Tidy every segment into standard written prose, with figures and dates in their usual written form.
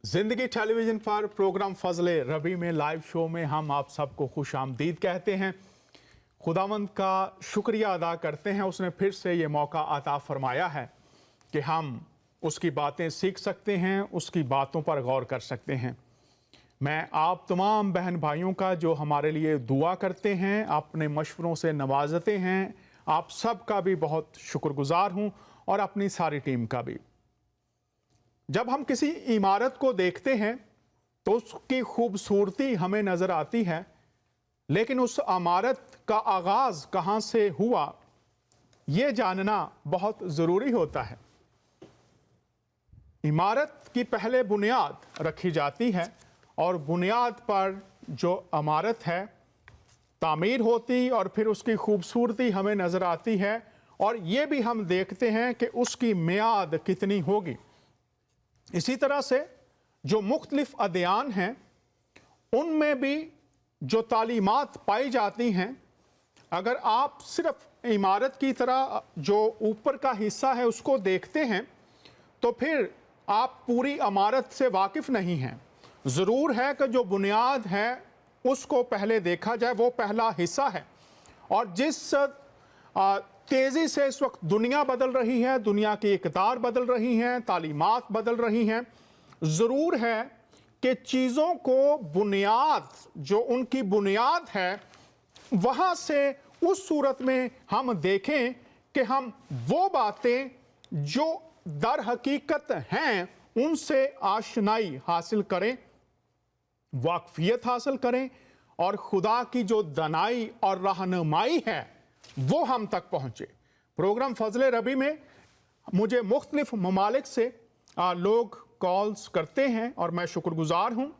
जिंदगी टेलीविजन पर प्रोग्राम फजले रबी में लाइव शो में हम आप सबको खुश आमदीद कहते हैं। खुदावंद का शुक्रिया अदा करते हैं, उसने फिर से ये मौका अता फरमाया है कि हम उसकी बातें सीख सकते हैं, उसकी बातों पर गौर कर सकते हैं। मैं आप तमाम बहन भाइयों का जो हमारे लिए दुआ करते हैं, अपने मशवरों से नवाजते हैं, आप सब का भी बहुत शुक्रगुजार हूँ और अपनी सारी टीम का भी। जब हम किसी इमारत को देखते हैं तो उसकी खूबसूरती हमें नज़र आती है, लेकिन उस इमारत का आगाज़ कहाँ से हुआ ये जानना बहुत ज़रूरी होता है। इमारत की पहले बुनियाद रखी जाती है और बुनियाद पर जो इमारत है तामीर होती और फिर उसकी खूबसूरती हमें नज़र आती है और ये भी हम देखते हैं कि उसकी मियाद कितनी होगी। इसी तरह से जो मुख्तलिफ अदयान हैं उनमें भी जो तालीमात पाई जाती हैं, अगर आप सिर्फ इमारत की तरह जो ऊपर का हिस्सा है उसको देखते हैं तो फिर आप पूरी इमारत से वाकिफ़ नहीं हैं। ज़रूर है कि जो बुनियाद है उसको पहले देखा जाए, वो पहला हिस्सा है। और जिस तेज़ी से इस वक्त दुनिया बदल रही है, दुनिया की इक़दार बदल रही हैं, तालीमात बदल रही हैं, ज़रूर है कि चीज़ों को बुनियाद जो उनकी बुनियाद है वहाँ से उस सूरत में हम देखें कि हम वो बातें जो दर हकीकत हैं उनसे आशनाई हासिल करें, वाकफियत हासिल करें और खुदा की जो दनाई और रहनुमाई है वो हम तक पहुँचे। प्रोग्राम फजले रबी में मुझे मुख्तलिफ ममालिक से लोग कॉल्स करते हैं और मैं शुक्रगुजार हूँ।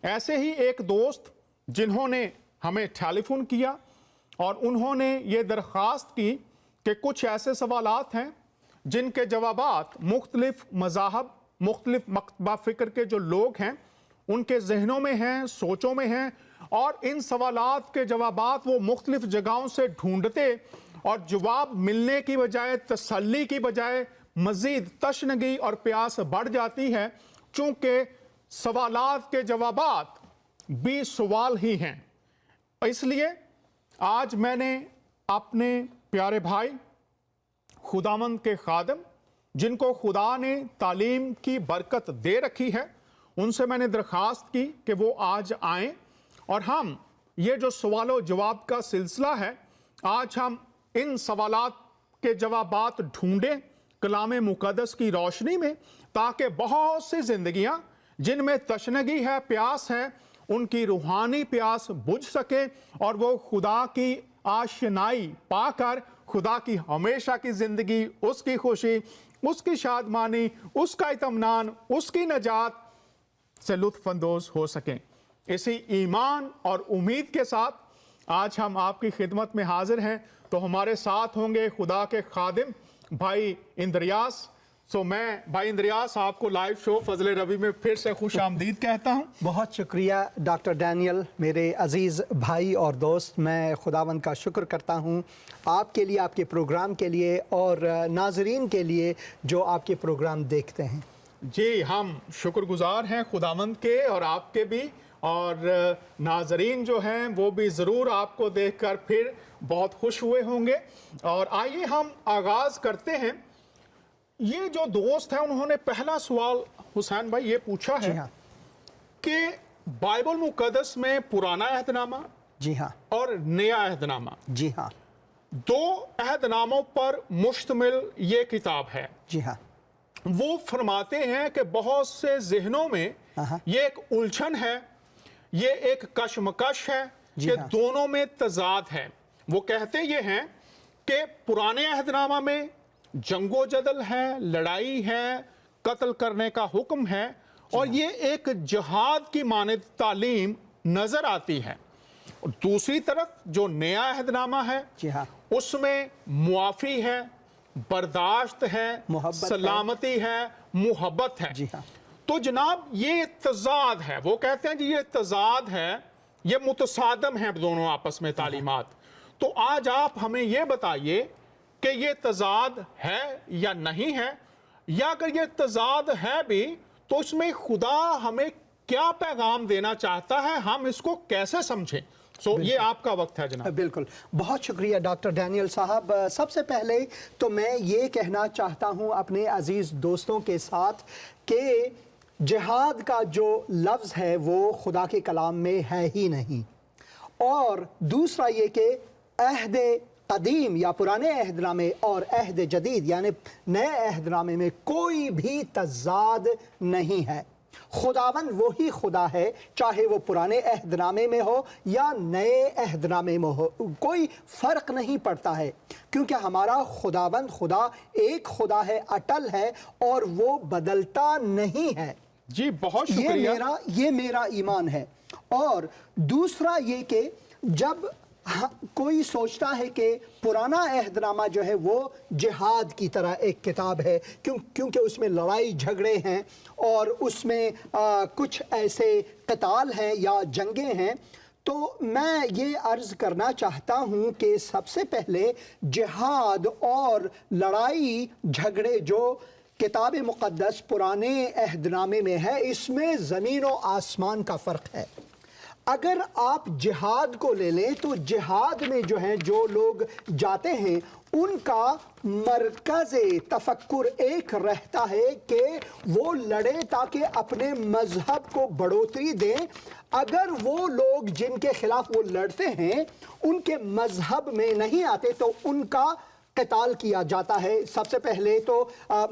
ऐसे ही एक दोस्त जिन्होंने हमें टेलीफोन किया और उन्होंने ये दरख्वास्त की कि कुछ ऐसे सवालात हैं जिनके जवाबात मुख्तलिफ मज़ाहब, मुख्तलिफ मकतबा फ़िक्र के जो लोग हैं उनके जहनों में हैं, सोचों में हैं और इन सवालात के जवाबात वो मुख्तलिफ जगहों से ढूंढते और जवाब मिलने की बजाय, तसल्ली की बजाय मज़ीद तशनगी और प्यास बढ़ जाती है, चूँकि सवालात के जवाबात भी सवाल ही हैं। इसलिए आज मैंने अपने प्यारे भाई खुदावंद के खादम जिनको खुदा ने तालीम की बरकत दे रखी है उनसे मैंने दरख्वास्त की कि वो आज आएँ और हम ये जो सवाल जवाब का सिलसिला है, आज हम इन सवालात के जवाबात ढूंढें कलाम मुक़द्दस की रोशनी में, ताकि बहुत सी ज़िंदगियाँ जिनमें तशनगी है, प्यास है, उनकी रूहानी प्यास बुझ सके और वो खुदा की आशनाई पाकर खुदा की हमेशा की ज़िंदगी, उसकी खुशी, उसकी शादमानी, उसका इत्मीनान, उसकी नजात से लुत्फ़अंदोज़ हो सकें। इसी ईमान और उम्मीद के साथ आज हम आपकी खिदमत में हाजिर हैं। तो हमारे साथ होंगे खुदा के खादिम भाई इंद्रियास। सो मैं भाई इंद्रियास आपको लाइव शो फजले रबी में फिर से खुश आमदीद कहता हूँ। बहुत शुक्रिया डॉक्टर डैनियल, मेरे अज़ीज़ भाई और दोस्त। मैं खुदावंद का शुक्र करता हूँ आपके लिए, आपके प्रोग्राम के लिए और नाज़रीन के लिए जो आपके प्रोग्राम देखते हैं। जी, हम शुक्रगुजार हैं खुदावंद के और आपके भी, और नाज़रीन जो हैं वो भी ज़रूर आपको देखकर फिर बहुत खुश हुए होंगे। और आइए हम आगाज़ करते हैं। ये जो दोस्त हैं उन्होंने पहला सवाल हुसैन भाई ये पूछा है कि बाइबल मुक़द्दस में पुराना अहदनामा जी हाँ और नया अहदनामा, जी हाँ, दो अहदनामों पर मुश्तमिल ये किताब है। जी हाँ, वो फरमाते हैं कि बहुत से जहनों में ये एक उलझन है, ये एक कशमकश है कि दोनों में तजाद है। वो कहते ये हैं कि पुराने अहदनामा में जंगो जदल है, लड़ाई है, कत्ल करने का हुक्म है और ये एक जिहाद की मानद तालीम नजर आती है। और दूसरी तरफ जो नया अहदनामा है उसमें मुआफ़ी है, बर्दाश्त है, सलामती है, मुहब्बत है। जी हाँ। तो जनाब ये तजाद है। वो कहते हैं जी ये तजाद है, ये मुतसादम है दोनों आपस में तालीमात। तो आज आप हमें ये बताइए कि ये तजाद है या नहीं है, या अगर ये तजाद है भी तो इसमें खुदा हमें क्या पैगाम देना चाहता है, हम इसको कैसे समझें? ये आपका वक्त है जनाब। बिल्कुल, बहुत शुक्रिया डॉक्टर डैनियल साहब। सबसे पहले तो मैं ये कहना चाहता हूँ अपने अजीज़ दोस्तों के साथ कि जिहाद का जो लफ्ज़ है वो खुदा के कलाम में है ही नहीं, और दूसरा ये कि अहद कदीम या पुराने अहदनामे और अहद जदीद यानी नए अहदनामे में कोई भी तज़ाद नहीं है। खुदावन वही खुदा है, चाहे वो पुराने अहदनामे में हो या नए अहदनामे में हो, कोई फ़र्क नहीं पड़ता है, क्योंकि हमारा खुदावन खुदा एक खुदा है, अटल है और वो बदलता नहीं है। जी बहुत शुक्रिया। ये मेरा ईमान है। और दूसरा ये कि जब कोई सोचता है कि पुराना अहदनामा जो है वो जिहाद की तरह एक किताब है, क्योंकि उसमें लड़ाई झगड़े हैं और उसमें कुछ ऐसे क़ताल हैं या जंगें हैं, तो मैं ये अर्ज़ करना चाहता हूँ कि सबसे पहले जिहाद और लड़ाई झगड़े जो किताब मुक़द्दस पुराने अहदनामे में है, इसमें ज़मीन और आसमान का फ़र्क है। अगर आप जिहाद को ले लें तो जिहाद में जो हैं, जो लोग जाते हैं, उनका मरकज़ तफक्कुर एक रहता है कि वो लड़े ताकि अपने मज़हब को बढ़ोतरी दें। अगर वो लोग जिनके ख़िलाफ़ वो लड़ते हैं उनके मज़हब में नहीं आते तो उनका क़िताल किया जाता है। सबसे पहले तो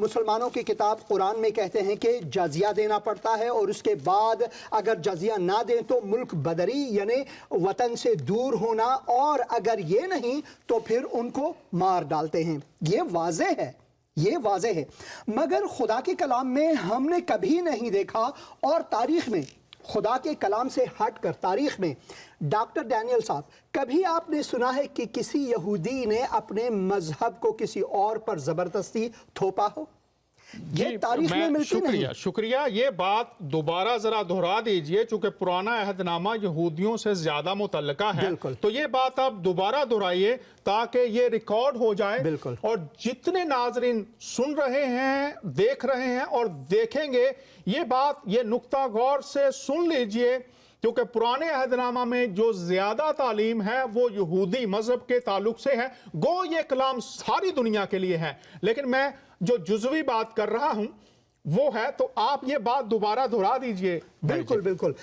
मुसलमानों की किताब कुरान में कहते हैं कि जज़िया देना पड़ता है, और उसके बाद अगर जज़िया ना दें तो मुल्क बदरी यानी वतन से दूर होना, और अगर ये नहीं तो फिर उनको मार डालते हैं। ये वाज़ेह है, ये वाज़ेह है। मगर खुदा के कलाम में हमने कभी नहीं देखा, और तारीख़ में खुदा के कलाम से हट कर तारीख़ में डॉक्टर डैनियल साहब, कभी आपने सुना है कि किसी यहूदी ने अपने मजहब को किसी और पर ज़बरदस्ती थोपा हो? ये तारीख में मिलती नहीं। शुक्रिया। ये बात दोबारा जरा दोहरा दीजिए, चूंकि पुराना अहदनामा यहूदियों से ज्यादा मुतल्लका है, तो ये बात आप दोबारा दोहराइए ताकि ये रिकॉर्ड हो जाए, और जितने नाजरीन सुन रहे हैं, देख रहे हैं और देखेंगे, ये बात, ये नुक्ता गौर से सुन लीजिए, क्योंकि पुराने अहदनामा में जो ज्यादा तालीम है वो यहूदी मजहब के ताल्लुक से है। गो ये कलाम सारी दुनिया के लिए है, लेकिन मैं जो जुज़वी बात कर रहा हूं वो है, तो आप ये बात दोबारा दोहरा दीजिए। बिल्कुल बिल्कुल।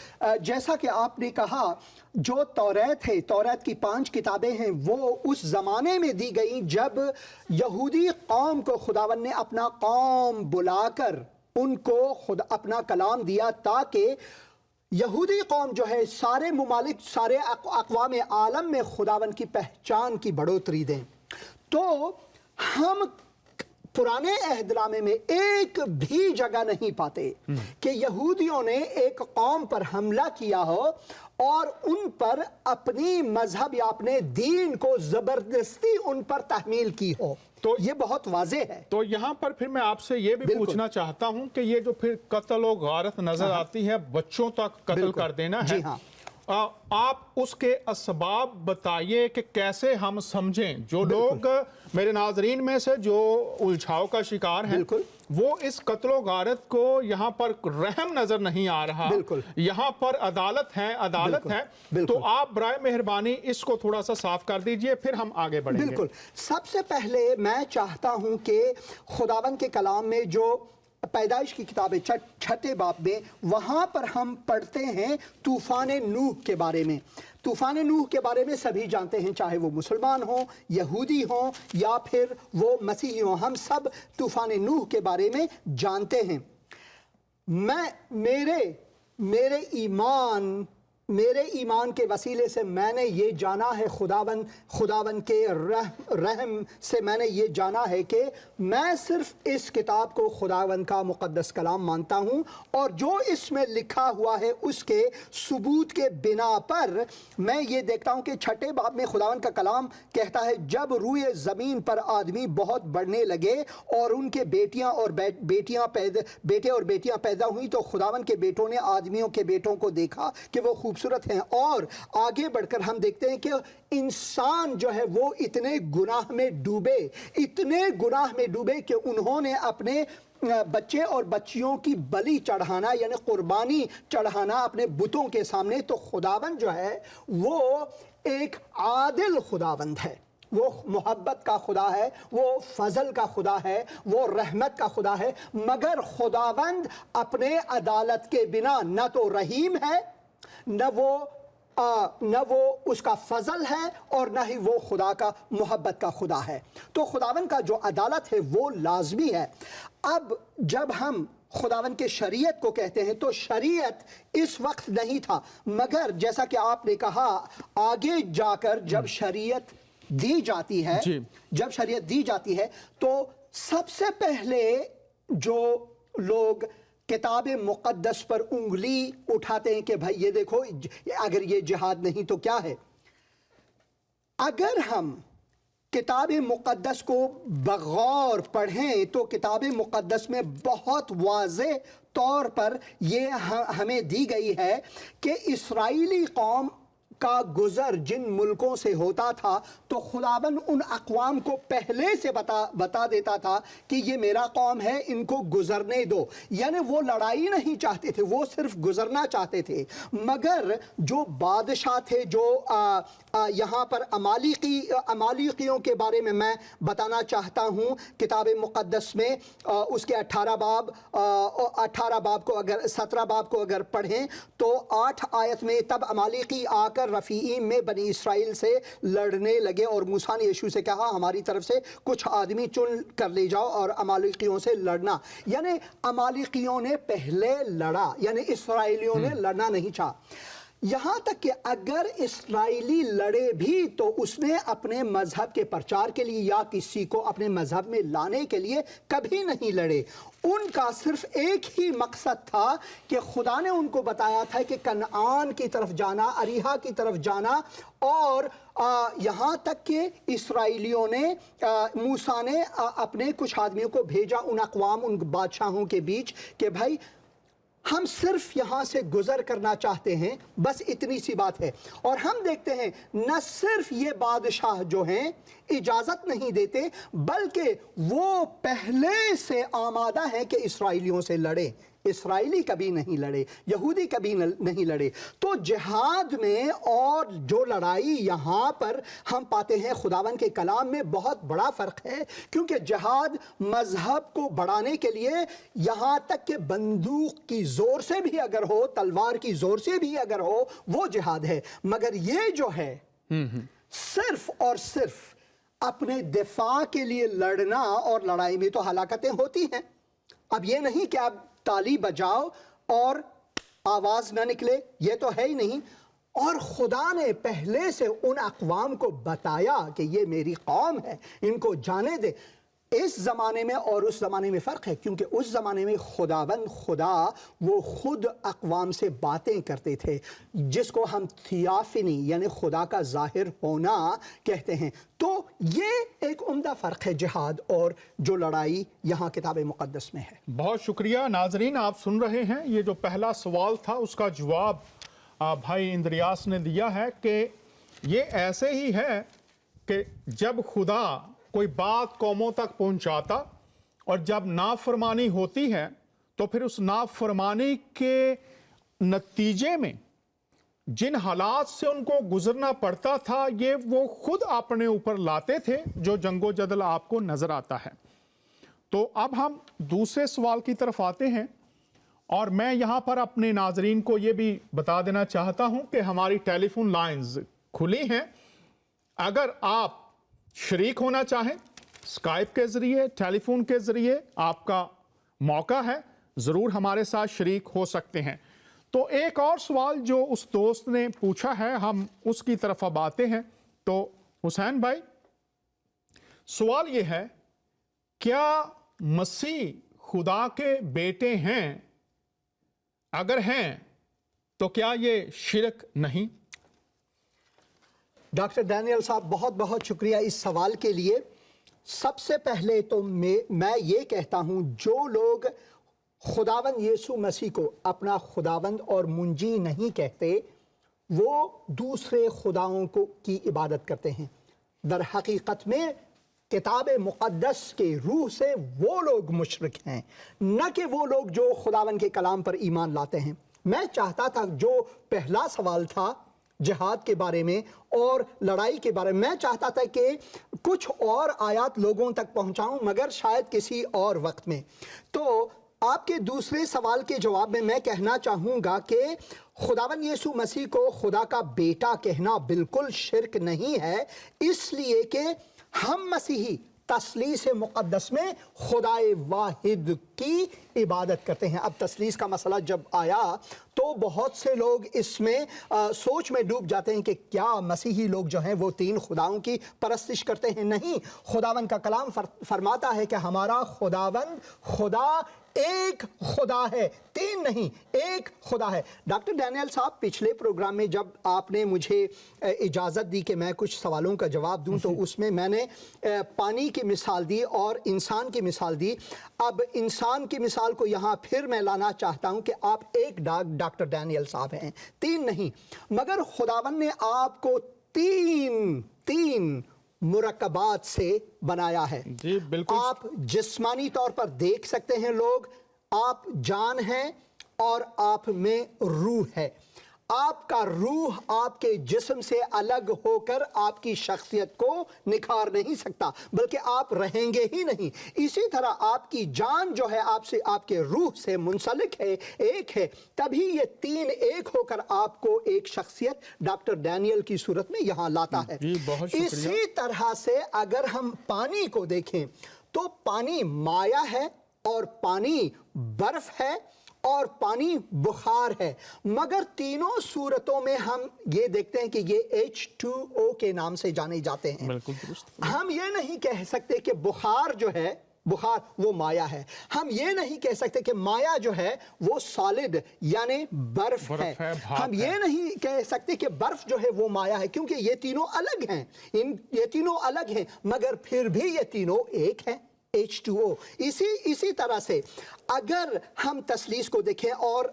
जैसा कि आपने कहा, जो तौरात है, तौरात की 5 किताबें हैं, वो उस ज़माने में दी गई जब यहूदी कौम को खुदावन ने अपना कौम बुलाकर उनको खुद अपना कलाम दिया, ताकि यहूदी कौम जो है सारे मुमालिक, सारे अक़वाम आलम में खुदावन की पहचान की बढ़ोतरी दें। तो हम पुराने अहदनामे में एक भी जगह नहीं पाते कि यहूदियों ने एक कौम पर हमला किया हो और उन पर अपनी मजहब या अपने दीन को ज़बरदस्ती उन पर तहमील की हो। तो ये बहुत वाज़ेह है। तो यहाँ पर फिर मैं आपसे ये भी पूछना चाहता हूँ कि ये जो फिर कत्ल और गारत नजर आती है, बच्चों तक कत्ल कर देना है, आप उसके असबाब बताइए कि कैसे हम समझें। जो लोग मेरे नाजरीन में से जो उलझाव का शिकार हैं, वो इस कत्लो गारत को यहाँ पर रहम नजर नहीं आ रहा, यहाँ पर अदालत है, अदालत है। तो आप बराए मेहरबानी इसको थोड़ा सा साफ कर दीजिए, फिर हम आगे बढ़ेंगे। बिल्कुल। सबसे पहले मैं चाहता हूँ कि खुदावन के कलाम में जो पैदाइश की किताबें 6 बाब में, वहाँ पर हम पढ़ते हैं तूफ़ान नूह के बारे में। तूफ़ान नूह के बारे में सभी जानते हैं, चाहे वो मुसलमान हों, यहूदी हों या फिर वो मसीही हों, हम सब तूफ़ान नूह के बारे में जानते हैं। मेरे ईमान के वसीले से मैंने ये जाना है, खुदावन के रहम से मैंने ये जाना है कि मैं सिर्फ इस किताब को खुदावन का मुक़द्दस कलाम मानता हूँ, और जो इसमें लिखा हुआ है उसके सबूत के बिना पर मैं ये देखता हूँ कि 6 बाब में खुदावन का कलाम कहता है, जब रूए ज़मीन पर आदमी बहुत बढ़ने लगे और उनके बेटे और बेटियाँ पैदा हुई, तो खुदावन के बेटों ने आदमियों के बेटों को देखा कि वो खूब خوبصورت ہیں. اور آگے بڑھ کر ہم دیکھتے ہیں کہ انسان جو ہے وہ اتنے گناہ میں ڈوبے کہ انہوں نے اپنے بچے اور بچیوں کی بلی چڑھانا یعنی قربانی چڑھانا اپنے بتوں کے سامنے. تو خداوند جو ہے وہ ایک عادل خداوند ہے، وہ محبت کا خدا ہے، وہ فضل کا خدا ہے، وہ رحمت کا خدا ہے. مگر خداوند اپنے عدالت کے بنا نہ تو رحیم ہے، نہ وہ اس کا فضل ہے، اور نہ ہی وہ خدا کا محبت کا خدا ہے. تو خداوند کا جو عدالت ہے وہ لازمی ہے. اب جب ہم خداوند کے شریعت کو کہتے ہیں تو شریعت اس وقت نہیں تھا، مگر جیسا کہ آپ نے کہا آگے جا کر جب شریعت دی جاتی ہے تو سب سے پہلے جو لوگ کتاب مقدس پر انگلی اٹھاتے ہیں کہ بھائی یہ دیکھو اگر یہ جہاد نہیں تو کیا ہے. اگر ہم کتاب مقدس کو بغور پڑھیں تو کتاب مقدس میں بہت واضح طور پر یہ ہمیں دی گئی ہے کہ اسرائیلی قوم کا گزر جن ملکوں سے ہوتا تھا تو خداوند ان اقوام کو پہلے سے بتا دیتا تھا کہ یہ میرا قوم ہے، ان کو گزرنے دو. یعنی وہ لڑائی نہیں چاہتے تھے، وہ صرف گزرنا چاہتے تھے. مگر جو بادشاہ تھے، جو یہاں پر امالیقیوں کے بارے میں بتانا چاہتا ہوں، کتاب مقدس میں اس کے 18 باب کو اگر 17 باب کو اگر پڑھیں تو 8 آیت میں تب امالیقی آ کر رفیعیم میں بنی اسرائیل سے لڑنے لگے اور موسیٰ نے یشوع سے کہا ہماری طرف سے کچھ آدمی چن کر لے جاؤ اور امالیقیوں سے لڑنا. یعنی امالیقیوں نے پہلے لڑا، یعنی اسرائیلیوں نے لڑنا نہیں چاہا. یہاں تک کہ اگر اسرائیلی لڑے بھی تو اس نے اپنے مذہب کے پرچار کے لیے یا کسی کو اپنے مذہب میں لانے کے لیے کبھی نہیں لڑے. ان کا صرف ایک ہی مقصد تھا کہ خدا نے ان کو بتایا تھا کہ کنعان کی طرف جانا، اریحا کی طرف جانا. اور یہاں تک کہ اسرائیلیوں نے موسیٰ نے اپنے کچھ آدمیوں کو بھیجا ان اقوام، ان بادشاہوں کے بیچ کہ بھائی ہم صرف یہاں سے گزر کرنا چاہتے ہیں، بس اتنی سی بات ہے. اور ہم دیکھتے ہیں نہ صرف یہ بادشاہ جو ہیں اجازت نہیں دیتے بلکہ وہ پہلے سے آمادہ ہیں کہ اسرائیلیوں سے لڑے. اسرائیلی کبھی نہیں لڑے، یہودی کبھی نہیں لڑے. تو جہاد میں اور جو لڑائی یہاں پر ہم پاتے ہیں خداوند کے کلام میں بہت بڑا فرق ہے، کیونکہ جہاد مذہب کو بڑھانے کے لیے یہاں تک کہ بندوق کی زور سے بھی اگر ہو، تلوار کی زور سے بھی اگر ہو، وہ جہاد ہے. مگر یہ جو ہے صرف اور صرف اپنے دفاع کے لیے لڑنا، اور لڑائی میں تو ہلاکتیں ہوتی ہیں. اب یہ نہیں کہ آپ تالی بجاؤ اور آواز نہ نکلے، یہ تو ہے ہی نہیں. اور خدا نے پہلے سے ان اقوام کو بتایا کہ یہ میری قوم ہے، ان کو جانے دے. اس زمانے میں اور اس زمانے میں فرق ہے، کیونکہ اس زمانے میں خدا وہ خود اقوام سے باتیں کرتے تھے، جس کو ہم تھیافنی یعنی خدا کا ظاہر ہونا کہتے ہیں. تو یہ ایک عمدہ فرق ہے جہاد اور جو لڑائی یہاں کتاب مقدس میں ہے. بہت شکریہ. ناظرین آپ سن رہے ہیں، یہ جو پہلا سوال تھا اس کا جواب بھائی اندریاس نے دیا ہے کہ یہ ایسے ہی ہے کہ جب خدا کوئی بات قوموں تک پہنچاتا اور جب نافرمانی ہوتی ہے تو پھر اس نافرمانی کے نتیجے میں جن حالات سے ان کو گزرنا پڑتا تھا یہ وہ خود اپنے اوپر لاتے تھے، جو جنگ و جدل آپ کو نظر آتا ہے. تو اب ہم دوسرے سوال کی طرف آتے ہیں، اور میں یہاں پر اپنے ناظرین کو یہ بھی بتا دینا چاہتا ہوں کہ ہماری ٹیلی فون لائنز کھلی ہیں. اگر آپ شریک ہونا چاہیں اسکائپ کے ذریعے، ٹیلی فون کے ذریعے، آپ کا موقع ہے، ضرور ہمارے ساتھ شریک ہو سکتے ہیں. تو ایک اور سوال جو اس دوست نے پوچھا ہے ہم اس کی طرف اب آتے ہیں. تو حسین بھائی سوال یہ ہے، کیا مسیح خدا کے بیٹے ہیں؟ اگر ہیں تو کیا یہ شرک نہیں؟ ڈاکٹر ڈینیل صاحب بہت بہت شکریہ اس سوال کے لیے. سب سے پہلے تو میں یہ کہتا ہوں جو لوگ خداوند یسوع مسیح کو اپنا خداوند اور منجی نہیں کہتے وہ دوسرے خداؤں کی عبادت کرتے ہیں۔ در حقیقت میں کتاب مقدس کے روح سے وہ لوگ مشرک ہیں، نہ کہ وہ لوگ جو خداوند کے کلام پر ایمان لاتے ہیں۔ میں چاہتا تھا جو پہلا سوال تھا جہاد کے بارے میں اور لڑائی کے بارے میں چاہتا تھا کہ کچھ اور آیات لوگوں تک پہنچاؤں، مگر شاید کسی اور وقت میں۔ تو آپ کے دوسرے سوال کے جواب میں میں کہنا چاہوں گا کہ خداوند یسوع مسیح کو خدا کا بیٹا کہنا بالکل شرک نہیں ہے، اس لیے کہ ہم مسیحی تثلیث مقدس میں خدائے واحد کی عبادت کرتے ہیں۔ اب تثلیث کا مسئلہ جب آیا تو بہت سے لوگ اس میں سوچ میں ڈوب جاتے ہیں کہ کیا مسیحی لوگ جو ہیں وہ تین خداؤں کی پرستش کرتے ہیں؟ نہیں، خداوند کا کلام فرماتا ہے کہ ہمارا خداوند خدا ایک خدا ہے، تین نہیں، ایک خدا ہے۔ ڈاکٹر ڈینیل صاحب، پچھلے پروگرام میں جب آپ نے مجھے اجازت دی کہ میں کچھ سوالوں کا جواب دوں تو اس میں میں نے پانی کی مثال دی اور انسان کی مثال دی۔ اب انسان کی مثال کو یہاں پھر میں لانا چاہتا ہوں کہ آپ ایک ڈاکٹر ڈینیل صاحب ہیں، تین نہیں، مگر خداوند نے آپ کو تین مرکبات سے بنایا ہے۔ جی بالکل، آپ جسمانی طور پر دیکھ سکتے ہیں لوگ، آپ جان ہیں اور آپ میں روح ہے۔ آپ کا روح آپ کے جسم سے الگ ہو کر آپ کی شخصیت کو نکھار نہیں سکتا، بلکہ آپ رہیں گے ہی نہیں۔ اسی طرح آپ کی جان جو ہے آپ کے روح سے منسلک ہے، ایک ہے، تبھی یہ تین ایک ہو کر آپ کو ایک شخصیت ڈاکٹر ڈینیل کی صورت میں یہاں لاتا ہے۔ بہت شکریہ۔ اسی طرح سے اگر ہم پانی کو دیکھیں تو پانی مائع ہے اور پانی برف ہے اور پانی بخار ہے، مگر تینوں صورتوں میں ہم یہ دیکھتے ہیں کہ یہ H2O کے نام سے جانے جاتے ہیں۔ بالکل درست۔ ہم یہ نہیں کہہ سکتے کہ بخار جو ہے وہ مائع ہے، ہم یہ نہیں کہہ سکتے کہ مائع جو ہے وہ سالڈ یعنی برف ہے، ہم یہ نہیں کہہ سکتے کہ برف جو ہے وہ مائع ہے، کیونکہ یہ تینوں الگ ہیں، یہ تینوں الگ ہیں، مگر پھر بھی یہ تینوں ایک ہیں، H2O۔ اسی طرح سے اگر ہم تثلیث کو دیکھیں اور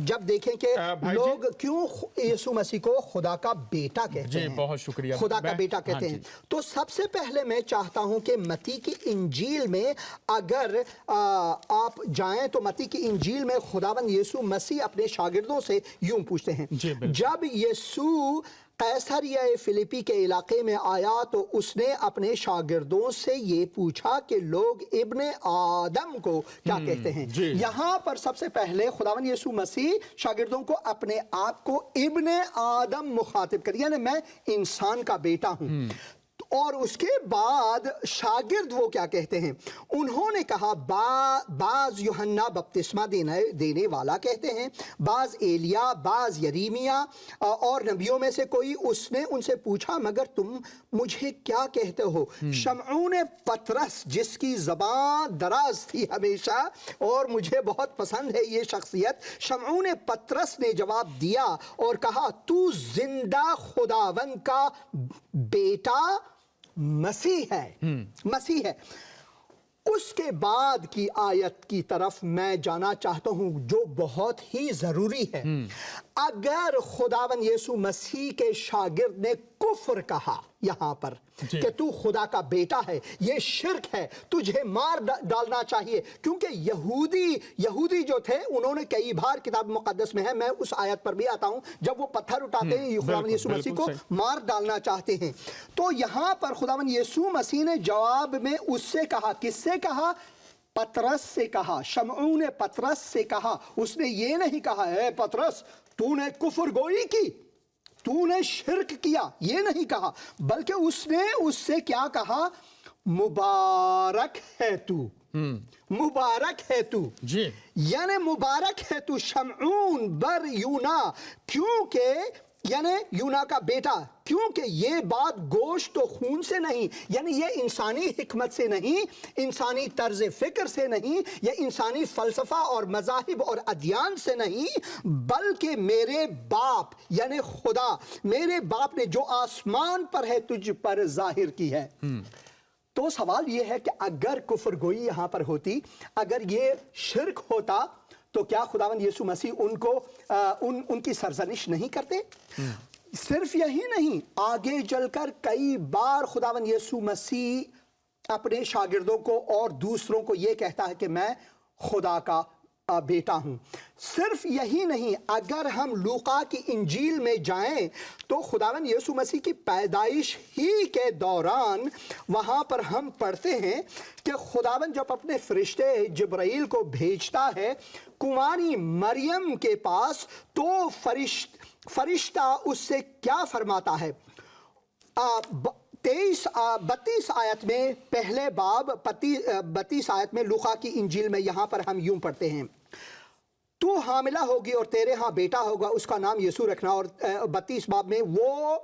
جب دیکھیں کہ لوگ کیوں یسوع مسیح کو خدا کا بیٹا کہتے ہیں، بہت شکریہ، خدا کا بیٹا کہتے ہیں، تو سب سے پہلے میں چاہتا ہوں کہ متی کی انجیل میں اگر آپ جائیں تو متی کی انجیل میں خداوند یسوع مسیح اپنے شاگردوں سے یوں پوچھتے ہیں۔ جب یسوع قیصریہ فلیپی کے علاقے میں آیا تو اس نے اپنے شاگردوں سے یہ پوچھا کہ لوگ ابن آدم کو کیا کہتے ہیں۔ یہاں پر سب سے پہلے خداوند یسوع مسیح شاگردوں کو اپنے آپ کو ابن آدم مخاطب کر، یعنی میں انسان کا بیٹا ہوں۔ اور اس کے بعد شاگرد وہ کیا کہتے ہیں؟ انہوں نے کہا بعض یوحنا بپتسمہ دینے والا کہتے ہیں، بعض ایلیا، بعض یریمیا اور نبیوں میں سے کوئی۔ اس نے ان سے پوچھا مگر تم مجھے کیا کہتے ہو؟ شمعون پطرس، جس کی زبان دراز تھی ہمیشہ اور مجھے بہت پسند ہے یہ شخصیت، شمعون پطرس نے جواب دیا اور کہا تو زندہ خداوند کا بیٹا مسیح ہے۔ اس کے بعد کی آیت کی طرف میں جانا چاہتا ہوں جو بہت ہی ضروری ہے۔ اگر خداوند یسوع مسیح کے شاگرد نے کفر کہا یہاں پر کہ تو خدا کا بیٹا ہے، یہ شرک ہے، تجھے مار ڈالنا چاہیے، کیونکہ یہودی جو تھے انہوں نے کئی بار کتاب مقدس میں ہے، میں اس آیت پر بھی آتا ہوں، جب وہ پتھر اٹھاتے ہیں خداوند یسوع مسیح کو مار ڈالنا چاہتے ہیں، تو یہاں پر خداوند یسوع مسیح نے جواب میں اس سے کہا، کس سے کہا؟ پطرس سے کہا، شمعون پطرس سے کہا۔ اس نے یہ نہیں کہا اے پطرس تو نے کفر گوئی کی، تو نے شرک کیا، یہ نہیں کہا، بلکہ اس نے اس سے کیا کہا؟ مبارک ہے تو، مبارک ہے تو، یعنی مبارک ہے تو شمعون بر یونا، کیونکہ یعنی یونا کا بیٹا، کیونکہ یہ بات گوشت و خون سے نہیں، یعنی یہ انسانی حکمت سے نہیں، انسانی طرز فکر سے نہیں، یہ انسانی فلسفہ اور مذاہب اور ادیان سے نہیں، بلکہ میرے باپ یعنی خدا، میرے باپ نے جو آسمان پر ہے تجھ پر ظاہر کی ہے۔ تو سوال یہ ہے کہ اگر کفر گوئی یہاں پر ہوتی، اگر یہ شرک ہوتا تو کیا خداوند یسوع مسیح ان کی سرزنش نہیں کرتے؟ صرف یہی نہیں، آگے چل کر کئی بار خداوند یسوع مسیح اپنے شاگردوں کو اور دوسروں کو یہ کہتا ہے کہ میں خدا کا بیٹا ہوں۔ صرف یہی نہیں، اگر ہم لوقا کی انجیل میں جائیں تو خداوند یسوع مسیح کی پیدائش ہی کے دوران وہاں پر ہم پڑھتے ہیں کہ خداوند جب اپنے فرشتے جبرائیل کو بھیجتا ہے کنواری مریم کے پاس، تو فرشتہ اس سے کیا فرماتا ہے؟ 32 آیت میں، پہلے باب 32 آیت میں لوقا کی انجیل میں یہاں پر ہم یوں پڑھتے ہیں، تو حاملہ ہوگی اور تیرے ہاں بیٹا ہوگا، اس کا نام یسوع رکھنا، اور 32 باب میں وہ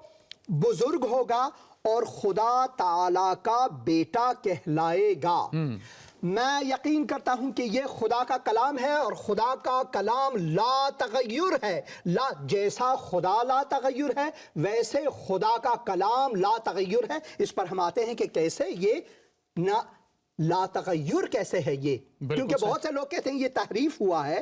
بزرگ ہوگا اور خدا تعالی کا بیٹا کہلائے گا۔ میں یقین کرتا ہوں کہ یہ خدا کا کلام ہے، اور خدا کا کلام لا تغیر ہے، جیسا خدا لا تغیر ہے ویسے خدا کا کلام لا تغیر ہے۔ اس پر ہم آتے ہیں کہ کیسے یہ لا تغیر کیسے ہے یہ، کیونکہ بہت سے لوگ کہتے ہیں یہ تحریف ہوا ہے،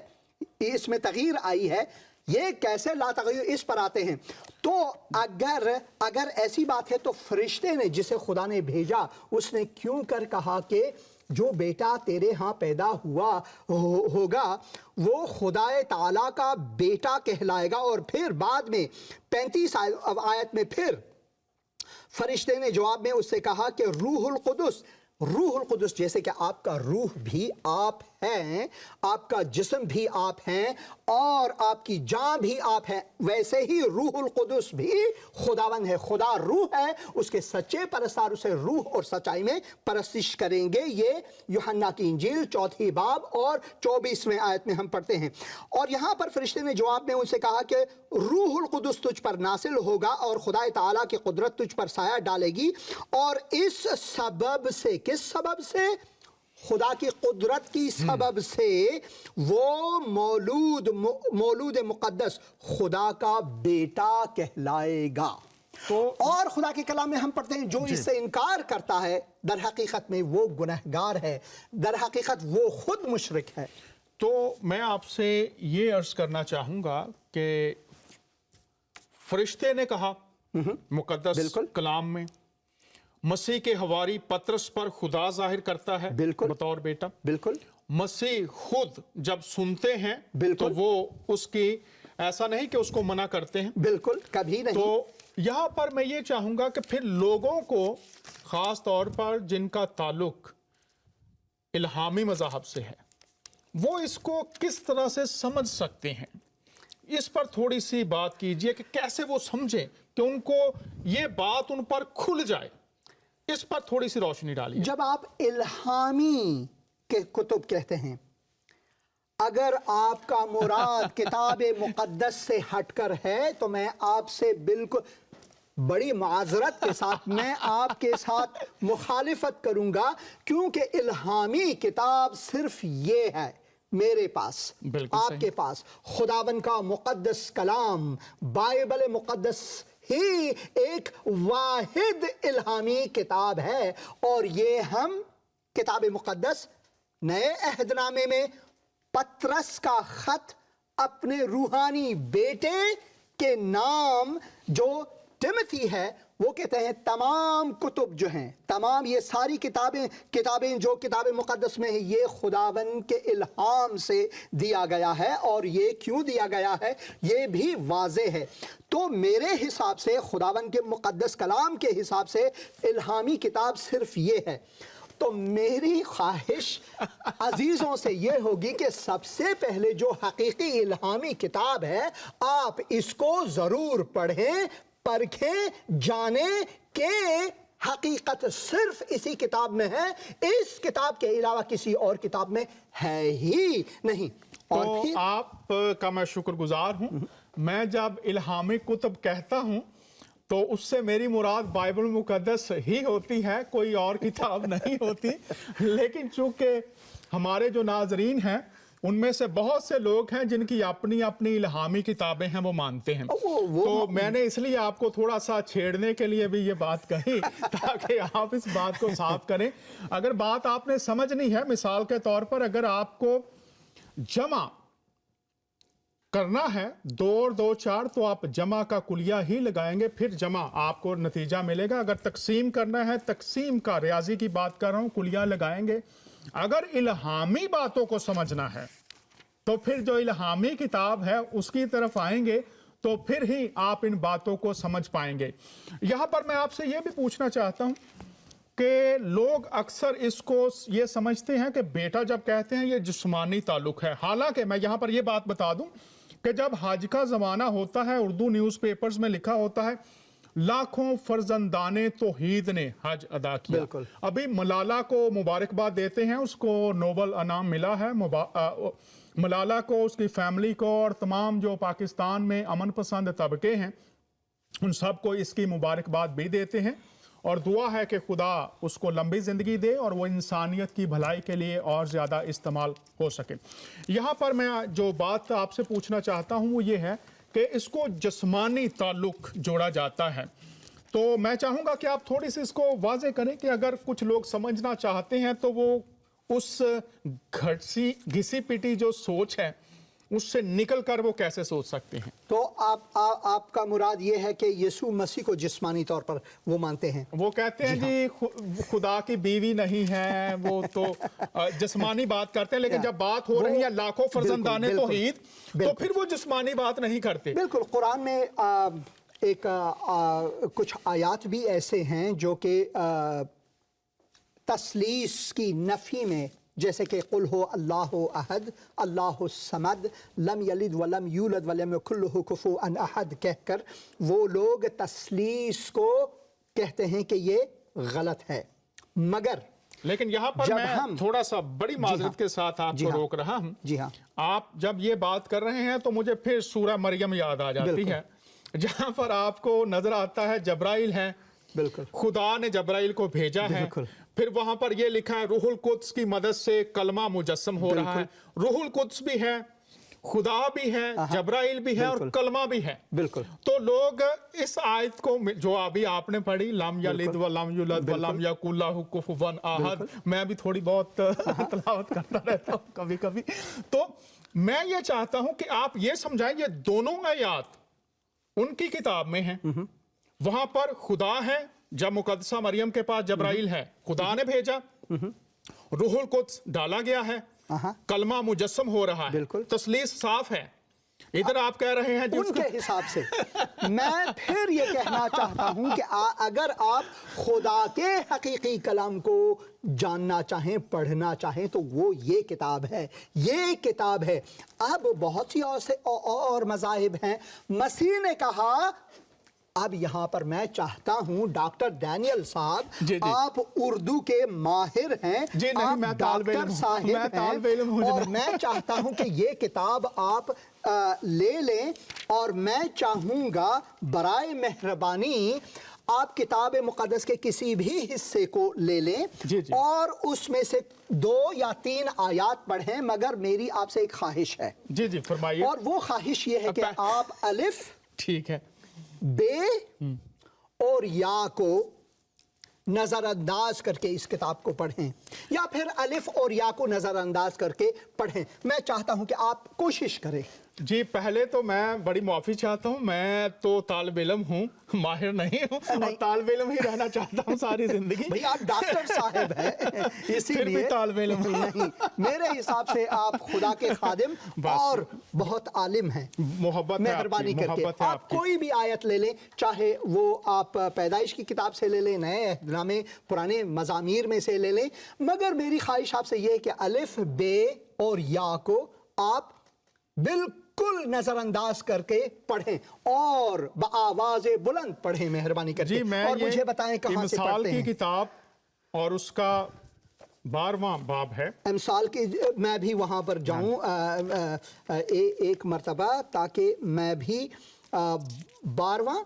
اس میں تغییر آئی ہے، یہ کیسے لا تغیر، اس پر آتے ہیں۔ تو اگر ایسی بات ہے تو فرشتے نے جسے خدا نے بھیجا اس نے کیوں کر کہا کہ جو بیٹا تیرے ہاں پیدا ہوگا وہ خدا تعالیٰ کا بیٹا کہلائے گا؟ اور پھر بعد میں 35 آیت میں پھر فرشتے نے جواب میں اس سے کہا کہ روح القدس، جیسے کہ آپ کا روح بھی آپ ہیں، آپ کا جسم بھی آپ ہیں، اور آپ کی جان بھی آپ ہیں، ویسے ہی روح القدس بھی خداوند ہے۔ خدا روح ہے، اس کے سچے پرستار اسے روح اور سچائی میں پرستش کریں گے۔ یہ یوحنا کی انجیل 4 باب اور 24ویں آیت میں ہم پڑھتے ہیں۔ اور یہاں پر فرشتے نے جواب میں ان سے کہا کہ روح القدس تجھ پر نازل ہوگا اور خدا تعالیٰ کی قدرت تجھ پر سایہ ڈالے گی، اور اس سبب سے، کس سبب سے؟ خدا کی قدرت کی سبب سے وہ مولود مقدس خدا کا بیٹا کہلائے گا۔ اور خدا کے کلام میں ہم پڑھتے ہیں جو اس سے انکار کرتا ہے در حقیقت میں وہ گنہگار ہے، در حقیقت وہ خود مشرک ہے۔ تو میں آپ سے یہ عرض کرنا چاہوں گا کہ فرشتے نے کہا مقدس کلام میں، مسیح کے حواری پطرس پر خدا ظاہر کرتا ہے بطور بیٹا۔ بالکل مسیح خود جب سنتے ہیں تو وہ اس کی ایسا نہیں کہ اس کو منع کرتے ہیں، بالکل کبھی نہیں۔ تو یہاں پر میں یہ چاہوں گا کہ پھر لوگوں کو خاص طور پر جن کا تعلق الہامی مذاہب سے ہے وہ اس کو کس طرح سے سمجھ سکتے ہیں، اس پر تھوڑی سی بات کیجئے کہ کیسے وہ سمجھیں کہ ان کو یہ بات ان پر کھل جائے، اس پر تھوڑی سی روشنی ڈالیے۔ جب آپ الہامی کے کتب کہتے ہیں، اگر آپ کا مراد کتاب مقدس سے ہٹ کر ہے تو میں آپ سے بالکل بڑی معذرت کے ساتھ میں آپ کے ساتھ مخالفت کروں گا، کیونکہ الہامی کتاب صرف یہ ہے میرے پاس، آپ کے پاس خداوند کا مقدس کلام بائبل مقدس ہی ایک واحد الہامی کتاب ہے، اور یہ ہم کتاب مقدس نئے عہد نامے میں پطرس کا خط اپنے روحانی بیٹے کے نام جو ٹیموتھی ہے، وہ کہتے ہیں تمام کتب جو ہیں، تمام یہ ساری کتابیں جو کتاب مقدس میں ہیں، یہ خداوند کے الہام سے دیا گیا ہے، اور یہ کیوں دیا گیا ہے یہ بھی واضح ہے۔ تو میرے حساب سے خداوند کے مقدس کلام کے حساب سے الہامی کتاب صرف یہ ہے۔ تو میری خواہش عزیزوں سے یہ ہوگی کہ سب سے پہلے جو حقیقی الہامی کتاب ہے آپ اس کو ضرور پڑھیں، پرکھیں، جانیں کہ حقیقت صرف اسی کتاب میں ہے، اس کتاب کے علاوہ کسی اور کتاب میں ہے ہی نہیں۔ تو آپ کا میں شکر گزار ہوں۔ میں جب الہامی کتب کہتا ہوں تو اس سے میری مراد بائبل مقدس ہی ہوتی ہے، کوئی اور کتاب نہیں ہوتی، لیکن چونکہ ہمارے جو ناظرین ہیں ان میں سے بہت سے لوگ ہیں جن کی اپنی اپنی الہامی کتابیں ہیں، وہ مانتے ہیں، تو میں نے اس لیے آپ کو تھوڑا سا چھیڑنے کے لیے بھی یہ بات کہی تاکہ آپ اس بات کو صاف کریں۔ اگر بات آپ نے سمجھنی ہے، مثال کے طور پر اگر آپ کو جمع करना है 2 और 2 4 तो आप जमा का कुलिया ही लगाएंगे, फिर जमा आपको नतीजा मिलेगा। अगर तकसीम करना है, तकसीम का रियाजी की बात कर रहा हूं, कुलिया लगाएंगे। अगर इल्हामी बातों को समझना है तो फिर जो इल्हामी किताब है उसकी तरफ आएंगे तो फिर ही आप इन बातों को समझ पाएंगे। यहां पर मैं आपसे यह भी पूछना चाहता हूं कि लोग अक्सर इसको ये समझते हैं कि बेटा जब कहते हैं ये जिस्मानी ताल्लुक है, हालांकि मैं यहां पर ये बात बता दूं कि जब हज का जमाना होता है, उर्दू न्यूज़पेपर्स में लिखा होता है लाखों फर्जंदाने तौहीद ने हज अदा किया। अभी मलाला को मुबारकबाद देते हैं, उसको नोबल इनाम मिला है। मलाला को, उसकी फैमिली को और तमाम जो पाकिस्तान में अमन पसंद तबके हैं उन सबको इसकी मुबारकबाद भी देते हैं और दुआ है कि खुदा उसको लंबी ज़िंदगी दे और वो इंसानियत की भलाई के लिए और ज़्यादा इस्तेमाल हो सके। यहाँ पर मैं जो बात आपसे पूछना चाहता हूँ वो ये है कि इसको जिस्मानी ताल्लुक जोड़ा जाता है, तो मैं चाहूँगा कि आप थोड़ी सी इसको वाज़े करें कि अगर कुछ लोग समझना चाहते हैं तो वो उस घिसी पिटी जो सोच है उससे निकल कर वो कैसे सोच सकते हैं। तो आपका मुराद ये है कि यीशु मसीह को जिस्मानी तौर पर वो मानते हैं? वो कहते हैं जी खुदा की बीवी नहीं है, वो तो जिस्मानी बात करते हैं, लेकिन जब बात हो रही है लाखों फर्जंदाने तौहीद तो फिर वो जिस्मानी बात नहीं करते। बिल्कुल, कुरान में कुछ आयात भी ऐसे हैं जो कि तस्लीस की नफी में, जैसे कि कुल हो अल्लाहु अहद अल्लाहु समद लम यलिद वलम यूलद वलम यकुल लहु कुफुअन अहद कहकर वो लोग तस्लीस को कहते हैं कि ये गलत है। मगर लेकिन यहाँ पर मैं थोड़ा सा बड़ी माजरत के साथ आपको रोक रहा हूँ। जी हाँ, आप जब ये बात कर रहे हैं तो मुझे फिर सूरह मरियम याद आ जाती है, जहाँ पर आपको नजर आता है जब्राइल है, बिल्कुल खुदा ने जब्राइल को भेजा है, फिर वहां पर ये लिखा है रूहुल कुद्स की मदद से कलमा मुजस्सम हो रहा है। रूहुल कुद्स भी है, खुदा भी है, जब्राइल भी है और कलमा भी है। बिल्कुल। तो लोग इस आयत को जो अभी आपने पढ़ी लम यलिद व लम युलद व लम यकुल लहु कुफुवन अहद, मैं भी थोड़ी बहुत तलावत करता रहता हूँ कभी कभी, तो मैं ये चाहता हूं कि आप ये समझाएं ये दोनों आयत उनकी किताब में है, वहां पर खुदा है, जब मुकद्दसा मरियम के पास जब्राइल है खुदा ने भेजा, रूहुल कुद्स डाला गया है, कलमा मुजस्सम हो रहा है, तस्लीस साफ है। इधर आप कह रहे हैं उनके हिसाब से मैं फिर ये कहना चाहता हूं कि अगर आप खुदा के हकीकी कलाम को जानना चाहें, पढ़ना चाहें, तो वो ये किताब है, ये किताब है। अब बहुत सी और मज़ाहिब हैं। मसीह ने कहा, अब यहाँ पर मैं चाहता हूँ डॉक्टर डैनियल साहब, आप उर्दू के माहिर हैं, आप डॉक्टर साहिब हैं, और मैं चाहता हूँ कि ये किताब आप ले लें और मैं चाहूँगा बराए मेहरबानी आप किताब मुक़द्दस के किसी भी हिस्से को ले लें और उसमें से 2 या 3 आयात पढ़ें, मगर मेरी आपसे एक ख्वाहिश है। जी जी फरमाइए। और वो ख्वाहिश ये है कि आप अलिफ, ठीक है, बे और या को नज़रअंदाज करके इस किताब को पढ़ें, या फिर अलिफ और या को नज़रअंदाज करके पढ़ें। मैं चाहता हूं कि आप कोशिश करें। जी, पहले तो मैं बड़ी माफ़ी चाहता हूं, मैं तो तालिब इल्म हूं, माहिर नहीं हूं, और तालिब इल्म ही रहना चाहता हूं सारी जिंदगी। भाई आप डॉक्टर साहब हैं, इसीलिए तालिब इल्म नहीं, मेरे हिसाब से आप खुदा के खादिम और बहुत आलिम हैं। मोहब्बत, मेहरबानी करके आप कोई भी आयत ले लें, चाहे वो आप पैदाइश की किताब से ले लें, नए अहदनामे पुराने मज़ामीर में से ले लें, मगर मेरी ख्वाहिश आपसे ये है कि अलिफ, बे और या को आप बिल्कुल नजरअंदाज करके पढ़ें और आवाज़ बुलंद पढ़ें, मेहरबानी करके। जी, मैं और मुझे बताएं कहां से पढ़ते हैं। की किताब और उसका 12वां बाब है। अमसाल की मैं भी वहां पर जाऊं एक मर्तबा, ताकि मैं भी 12वां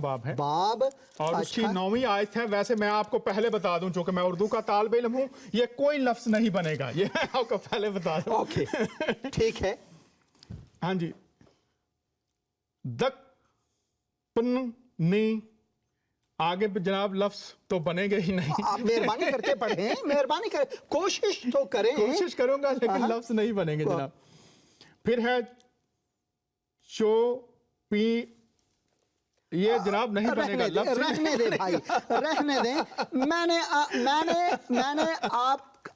बाब है बाब और उसकी 9वीं आयत है। वैसे मैं आपको पहले बता दूं, चूंकि मैं उर्दू का तालिब इल्म हूं, ये कोई लफ्ज नहीं बनेगा, ये मैं आपको पहले बता दूं। ओके, ठीक है। हाँ जी, दक पन नी, आगे जनाब लफ्ज तो बनेंगे ही नहीं। आप मेहरबानी करके पढ़ें, मेहरबानी कर, कोशिश तो करें। कोशिश करूंगा लेकिन लफ्ज नहीं बनेंगे जनाब। फिर है जो पी ये जनाब नहीं बनेगा लफ्ज़ रहने दे भाई, रहने दे।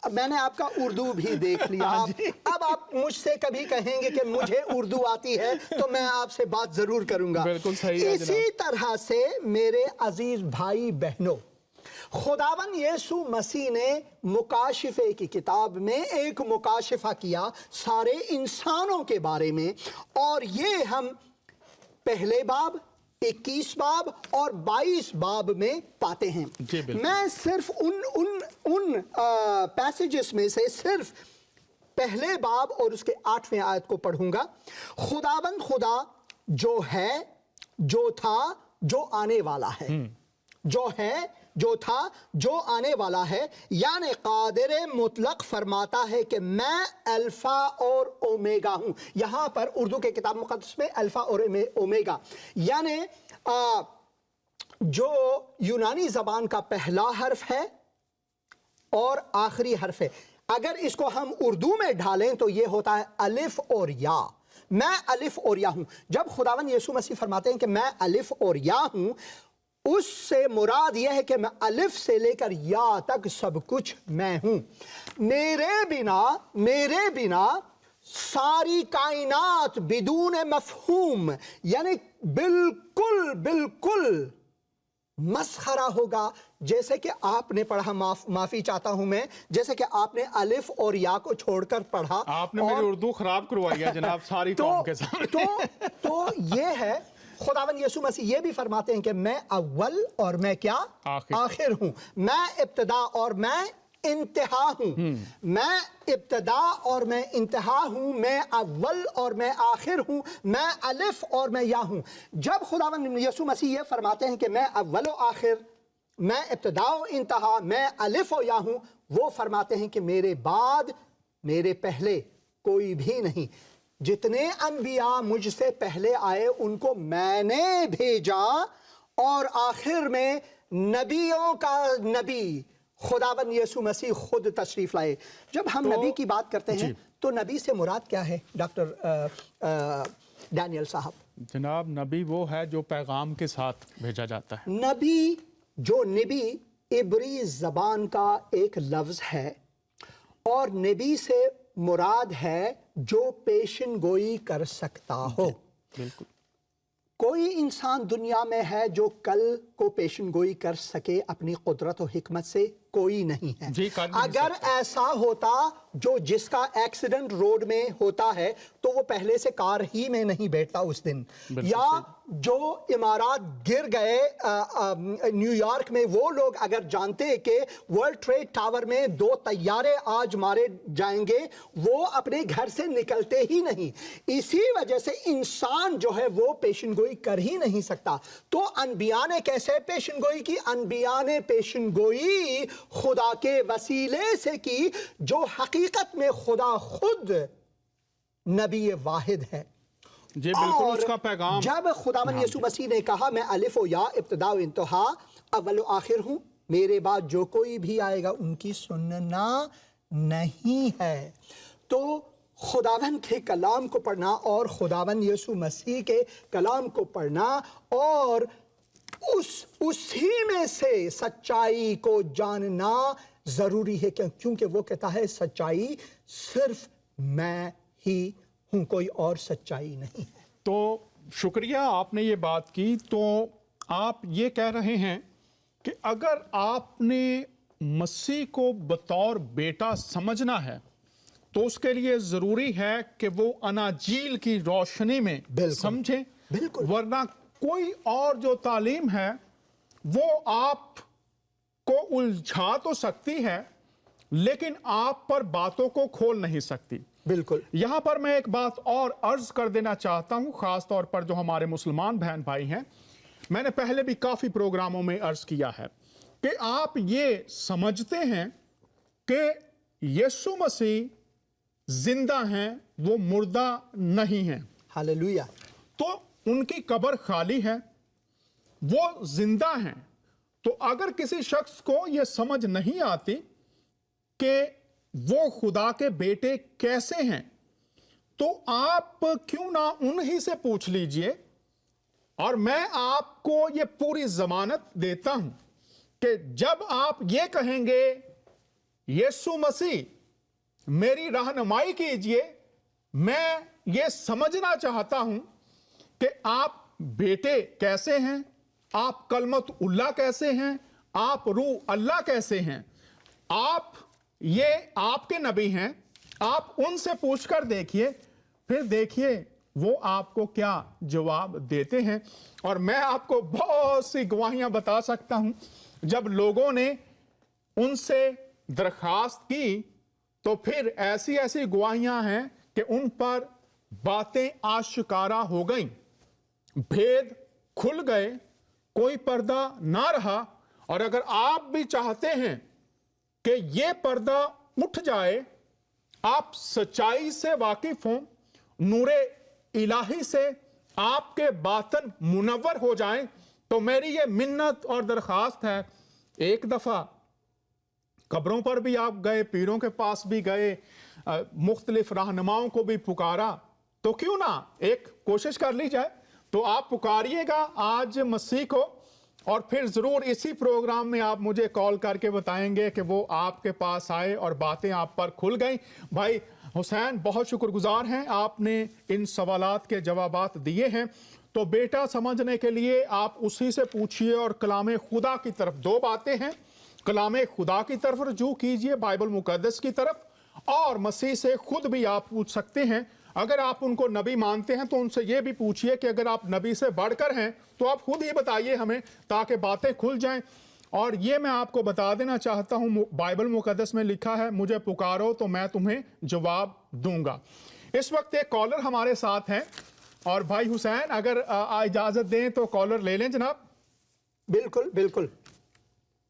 मैंने आपका उर्दू भी देख लिया। अब आप मुझसे कभी कहेंगे कि मुझे उर्दू आती है तो मैं आपसे बात जरूर करूंगा। बिल्कुल सही है इसी तरह से मेरे अजीज भाई बहनों, खुदावन यीशु मसीह ने मुकाशिफे की किताब में एक मुकाशिफा किया सारे इंसानों के बारे में, और ये हम पहले बाब, 21 बाब और 22 बाब में पाते हैं। मैं सिर्फ उन पैसेजेस में से सिर्फ पहले बाब और उसके 8वें आयत को पढ़ूंगा। खुदावन खुदा जो है, जो था, जो आने वाला है, जो है, जो था, जो आने वाला है, यानी कादिर मुतलक फरमाता है कि मैं अल्फा और ओमेगा हूं। यहां पर उर्दू के किताब मुक़द्दस में अल्फा और ओमेगा यानी जो यूनानी ज़बान का पहला हर्फ है और आखिरी हर्फ है, अगर इसको हम उर्दू में ढालें तो ये होता है अलिफ और या। मैं अलिफ और या हूं। जब खुदावन यीशु मसीह फरमाते हैं कि मैं अलिफ और या हूं, उससे मुराद यह है कि मैं अलिफ से लेकर या तक सब कुछ मैं हूं। मेरे बिना सारी कायनात बिदून मफहूम, यानी बिल्कुल मसखरा होगा। जैसे कि आपने पढ़ा, माफी चाहता हूं मैं, जैसे कि आपने अलिफ और या को छोड़कर पढ़ा, आपने मेरी उर्दू खराब करवाई है जनाब सारी कौम के सामने। तो ये है, खुदावन यीशु मसीह ये भी फरमाते हैं कि मैं अव्वल और मैं क्या आखिर हूं, मैं इब्तिदा और मैं इंतहा हूं, मैं इब्तिदा और मैं इंतहा हूं, मैं अव्वल और मैं आखिर हूं, मैं अलिफ और मैं या हूं। जब खुदावन यीशु मसीह ये फरमाते हैं कि मैं अव्वल और आखिर, मैं इब्तिदा और इंतहा, मैं अलिफ और या हूं, वो फरमाते हैं कि मेरे बाद, मेरे पहले कोई भी नहीं। जितने अनबिया मुझसे पहले आए उनको मैंने भेजा, और आखिर में नबियों का नबी खुदावन यीशु मसीह खुद तशरीफ लाए। जब हम नबी की बात करते हैं तो नबी से मुराद क्या है डॉक्टर डैनियल साहब? जनाब नबी वो है जो पैगाम के साथ भेजा जाता है। नबी इब्री ज़बान का एक लफ्ज़ है, और नबी से मुराद है जो पेशन गोई कर सकता हो। बिल्कुल। कोई इंसान दुनिया में है जो कल को पेशन गोई कर सके अपनी कुदरत और हिकमत से? कोई नहीं है। अगर ऐसा होता, जो जिसका एक्सीडेंट रोड में होता है तो वो पहले से कार ही में नहीं बैठता उस दिन, या जो इमारत गिर गए न्यूयॉर्क में, वो लोग अगर जानते कि वर्ल्ड ट्रेड टावर में 2 तैयारे आज मारे जाएंगे, वो अपने घर से निकलते ही नहीं। इसी वजह से इंसान जो है वो पेशन गोई कर ही नहीं सकता। तो अनबिया ने कैसे पेशन गोई की? अनबिया ने पेशन गोई खुदा के वसीले से की, जो हकीकत में खुदा खुद नबी वाहिद है। जी बिल्कुल, उसका पैगाम। जब खुदावन यीशु मसीह ने कहा मैं अलिफ व या, इब्तिदा व इंतहा, अव्वल व आखिर हूं, मेरे बाद जो कोई भी आएगा उनकी सुनना नहीं है। तो खुदावन के कलाम को पढ़ना और खुदावन यीशु मसीह के कलाम को पढ़ना, और उसी में से सच्चाई को जानना जरूरी है, क्योंकि वो कहता है सच्चाई सिर्फ मैं ही हूं, कोई और सच्चाई नहीं है। तो शुक्रिया, आपने ये बात की। तो आप ये कह रहे हैं कि अगर आपने मसीह को बतौर बेटा समझना है तो उसके लिए जरूरी है कि वो अनाजील की रोशनी में समझें। बिल्कुल। वरना कोई और जो तालीम है वो आप को उलझा तो सकती है लेकिन आप पर बातों को खोल नहीं सकती। बिल्कुल। यहां पर मैं एक बात और अर्ज कर देना चाहता हूं, खास तौर पर जो हमारे मुसलमान बहन भाई हैं। मैंने पहले भी काफी प्रोग्रामों में अर्ज किया है कि आप ये समझते हैं कि यीशु मसीह जिंदा हैं, वो मुर्दा नहीं हैं। हालेलुया। तो उनकी कब्र खाली है, वो जिंदा हैं। तो अगर किसी शख्स को यह समझ नहीं आती कि वो खुदा के बेटे कैसे हैं, तो आप क्यों ना उन्हीं से पूछ लीजिए, और मैं आपको ये पूरी जमानत देता हूं कि जब आप ये कहेंगे यीशु मसीह मेरी रहनुमाई कीजिए, मैं ये समझना चाहता हूं कि आप बेटे कैसे हैं, आप कलमत उल्लाह कैसे हैं, आप रूह अल्लाह कैसे हैं, आप ये आपके नबी हैं, आप उनसे पूछकर देखिए, फिर देखिए वो आपको क्या जवाब देते हैं। और मैं आपको बहुत सी गवाहियां बता सकता हूं, जब लोगों ने उनसे दरखास्त की तो फिर ऐसी ऐसी गवाहियां हैं कि उन पर बातें आश्कारा हो गईं, भेद खुल गए, कोई पर्दा ना रहा। और अगर आप भी चाहते हैं कि ये पर्दा उठ जाए, आप सच्चाई से वाकिफ हों, नूरे इलाही से आपके बातन मुनव्वर हो जाएं, तो मेरी ये मिन्नत और दरखास्त है, एक दफा कब्रों पर भी आप गए, पीरों के पास भी गए, मुख्तलिफ रहनुमाओं को भी पुकारा, तो क्यों ना एक कोशिश कर ली जाए। तो आप पुकारिएगा आज मसीह को, और फिर जरूर इसी प्रोग्राम में आप मुझे कॉल करके बताएंगे कि वो आपके पास आए और बातें आप पर खुल गई। भाई हुसैन, बहुत शुक्रगुजार हैं, आपने इन सवालात के जवाबात दिए हैं। तो बेटा समझने के लिए आप उसी से पूछिए, और कलाम खुदा की तरफ, दो बातें हैं, कलाम खुदा की तरफ रजू कीजिए, बाइबल मुकद्दस की तरफ, और मसीह से खुद भी आप पूछ सकते हैं। अगर आप उनको नबी मानते हैं तो उनसे ये भी पूछिए कि अगर आप नबी से बढ़कर हैं तो आप खुद ही बताइए हमें, ताकि बातें खुल जाएं। और ये मैं आपको बता देना चाहता हूं, बाइबल मुकद्दस में लिखा है, मुझे पुकारो तो मैं तुम्हें जवाब दूंगा। इस वक्त एक कॉलर हमारे साथ हैं, और भाई हुसैन अगर इजाजत दें तो कॉलर ले लें जनाब। बिल्कुल बिल्कुल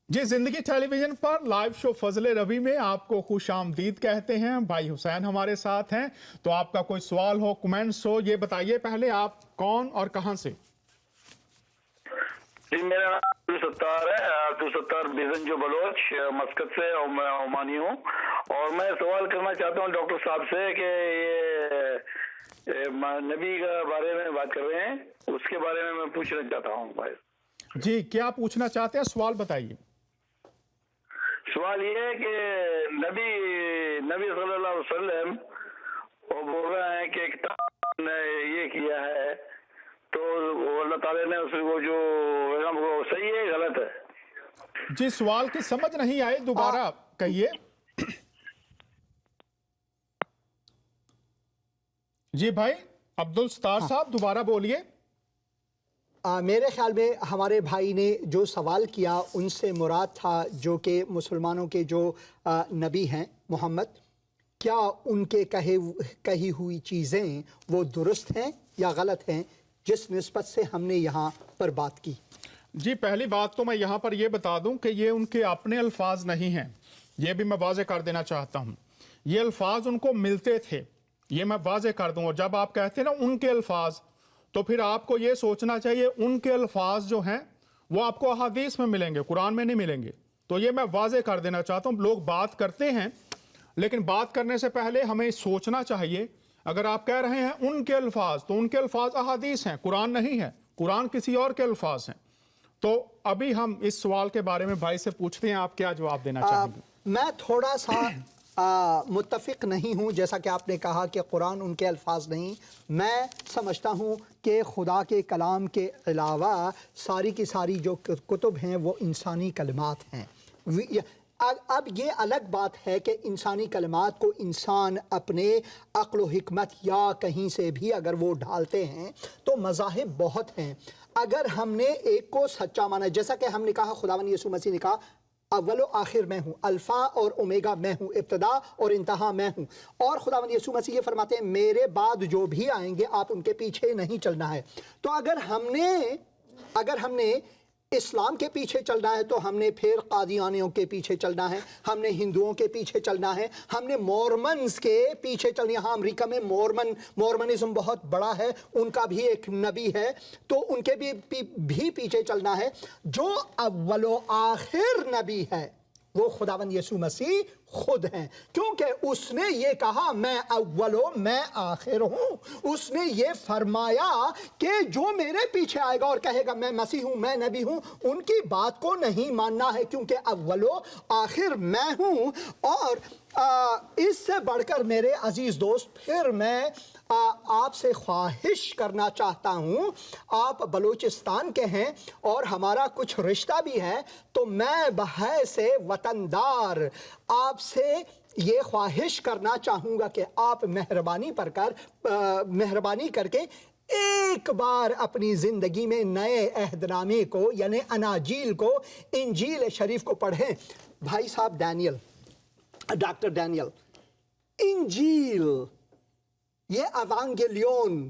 जी, जिंदगी टेलीविजन पर लाइव शो फजले रवि में आपको खुश आमदीद कहते हैं। भाई हुसैन हमारे साथ हैं, तो आपका कोई सवाल हो, कमेंट्स हो, ये बताइए पहले आप कौन और कहां से? जी, मेरा नाम अब्दुल सत्तार है, अब्दुल सत्तार बेजन जो बलोच, मस्कत से, और मैं ओमानी हूँ। और मैं सवाल करना चाहता हूँ डॉक्टर साहब से कि ये नबी के बारे में बात कर रहे हैं, उसके बारे में मैं पूछना चाहता हूँ भाई। जी, क्या पूछना चाहते हैं, सवाल बताइए। सवाल ये है कि नबी सल्लल्लाहु अलैहि वसल्लम वो बोल रहे हैं कि किताब ने ये किया है, तो अल्लाह ताला ने उसको जो वो सही है गलत है? जी, सवाल की समझ नहीं आई, दोबारा कहिए। जी भाई अब्दुल सत्तार साहब, दोबारा बोलिए। मेरे ख्याल में हमारे भाई ने जो सवाल किया उनसे मुराद था जो कि मुसलमानों के जो नबी हैं मोहम्मद, क्या उनके कही हुई चीज़ें वो दुरुस्त हैं या गलत हैं, जिस निस्बत से हमने यहाँ पर बात की। जी, पहली बात तो मैं यहाँ पर यह बता दूं कि ये उनके अपने अल्फाज नहीं हैं, ये भी मैं वाज़े कर देना चाहता हूँ। ये अल्फाज उनको मिलते थे, ये मैं वाज़े कर दूँ। और जब आप कहते हैं ना उनके अल्फाज, तो फिर आपको ये सोचना चाहिए उनके अल्फाज जो हैं वो आपको अहादीस में मिलेंगे, कुरान में नहीं मिलेंगे। तो ये मैं वाज़े कर देना चाहता हूँ। लोग बात करते हैं, लेकिन बात करने से पहले हमें सोचना चाहिए। अगर आप कह रहे हैं उनके अल्फाज, तो उनके अल्फाज अहादीस हैं, कुरान नहीं है, कुरान किसी और के अल्फाज हैं। तो अभी हम इस सवाल के बारे में भाई से पूछते हैं, आप क्या जवाब देना चाहेंगे? मैं थोड़ा सा मुत्तफिक नहीं हूँ, जैसा कि आपने कहा कि कुरान उनके अल्फाज नहीं। मैं समझता हूँ कि खुदा के कलाम के अलावा सारी की सारी जो कुतुब हैं वो इंसानी कलमात हैं। अब ये अलग बात है कि इंसानी कलमात को इंसान अपने अक्ल व हिकमत या कहीं से भी अगर वो ढालते हैं तो मज़ाहिब बहुत हैं। अगर हमने एक को सच्चा माना, जैसा कि हमने कहा खुदावंद यीशु मसीह ने कहा अव्वल आखिर मैं हूँ, अल्फ़ा और ओमेगा मैं हूँ, इब्तदा और इंतहा मैं हूँ। और खुदावंद यीशु मसीह ये फरमाते हैं मेरे बाद जो भी आएंगे आप उनके पीछे नहीं चलना है। तो अगर हमने इस्लाम के पीछे चलना है तो हमने फिर कादियानियों के पीछे चलना है, हमने हिंदुओं के पीछे चलना है, हमने मॉर्मन्स के पीछे चलना है। यहाँ अमेरिका में मॉर्मनिज्म बहुत बड़ा है, उनका भी एक नबी है, तो उनके भी पीछे चलना है। जो अव्वलो आखिर नबी है وہ خداوند یسوع مسیح خود ہیں، کیونکہ اس نے یہ کہا میں اول و میں آخر ہوں۔ اس نے یہ فرمایا کہ جو میرے پیچھے آئے گا اور کہے گا میں مسیح ہوں، میں نبی ہوں، ان کی بات کو نہیں ماننا ہے، کیونکہ اول و آخر میں ہوں۔ اور اس سے بڑھ کر میرے عزیز دوست پھر میں آپ سے خواہش کرنا چاہتا ہوں، آپ بلوچستان کے ہیں اور ہمارا کچھ رشتہ بھی ہے، تو میں بحیث وطندار آپ سے یہ خواہش کرنا چاہوں گا کہ آپ مہربانی کر کے ایک بار اپنی زندگی میں نئے عہد نامے کو یعنی اناجیل کو، انجیل شریف کو پڑھیں۔ بھائی صاحب ڈینیل، ڈاکٹر ڈینیل، انجیل، یہ ایوانگیلیون،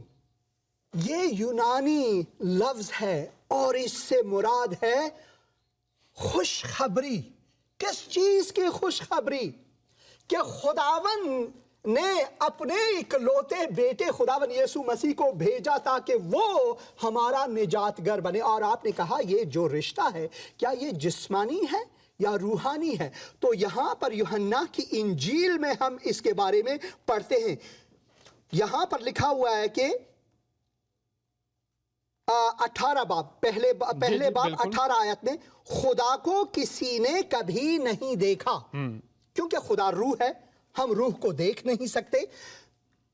یہ یونانی لفظ ہے اور اس سے مراد ہے خوشخبری۔ کس چیز کی خوشخبری؟ کہ خداوند نے اپنے اکلوتے بیٹے خداوند یسوع مسیح کو بھیجا تاکہ وہ ہمارا نجات گر بنے۔ اور آپ نے کہا یہ جو رشتہ ہے کیا یہ جسمانی ہے یا روحانی ہے؟ تو یہاں پر یوحنا کی انجیل میں ہم اس کے بارے میں پڑھتے ہیں۔ یہاں پر لکھا ہوا ہے کہ 18 باب پہلے باب 18 آیت میں خدا کو کسی نے کبھی نہیں دیکھا، کیونکہ خدا روح ہے، ہم روح کو دیکھ نہیں سکتے،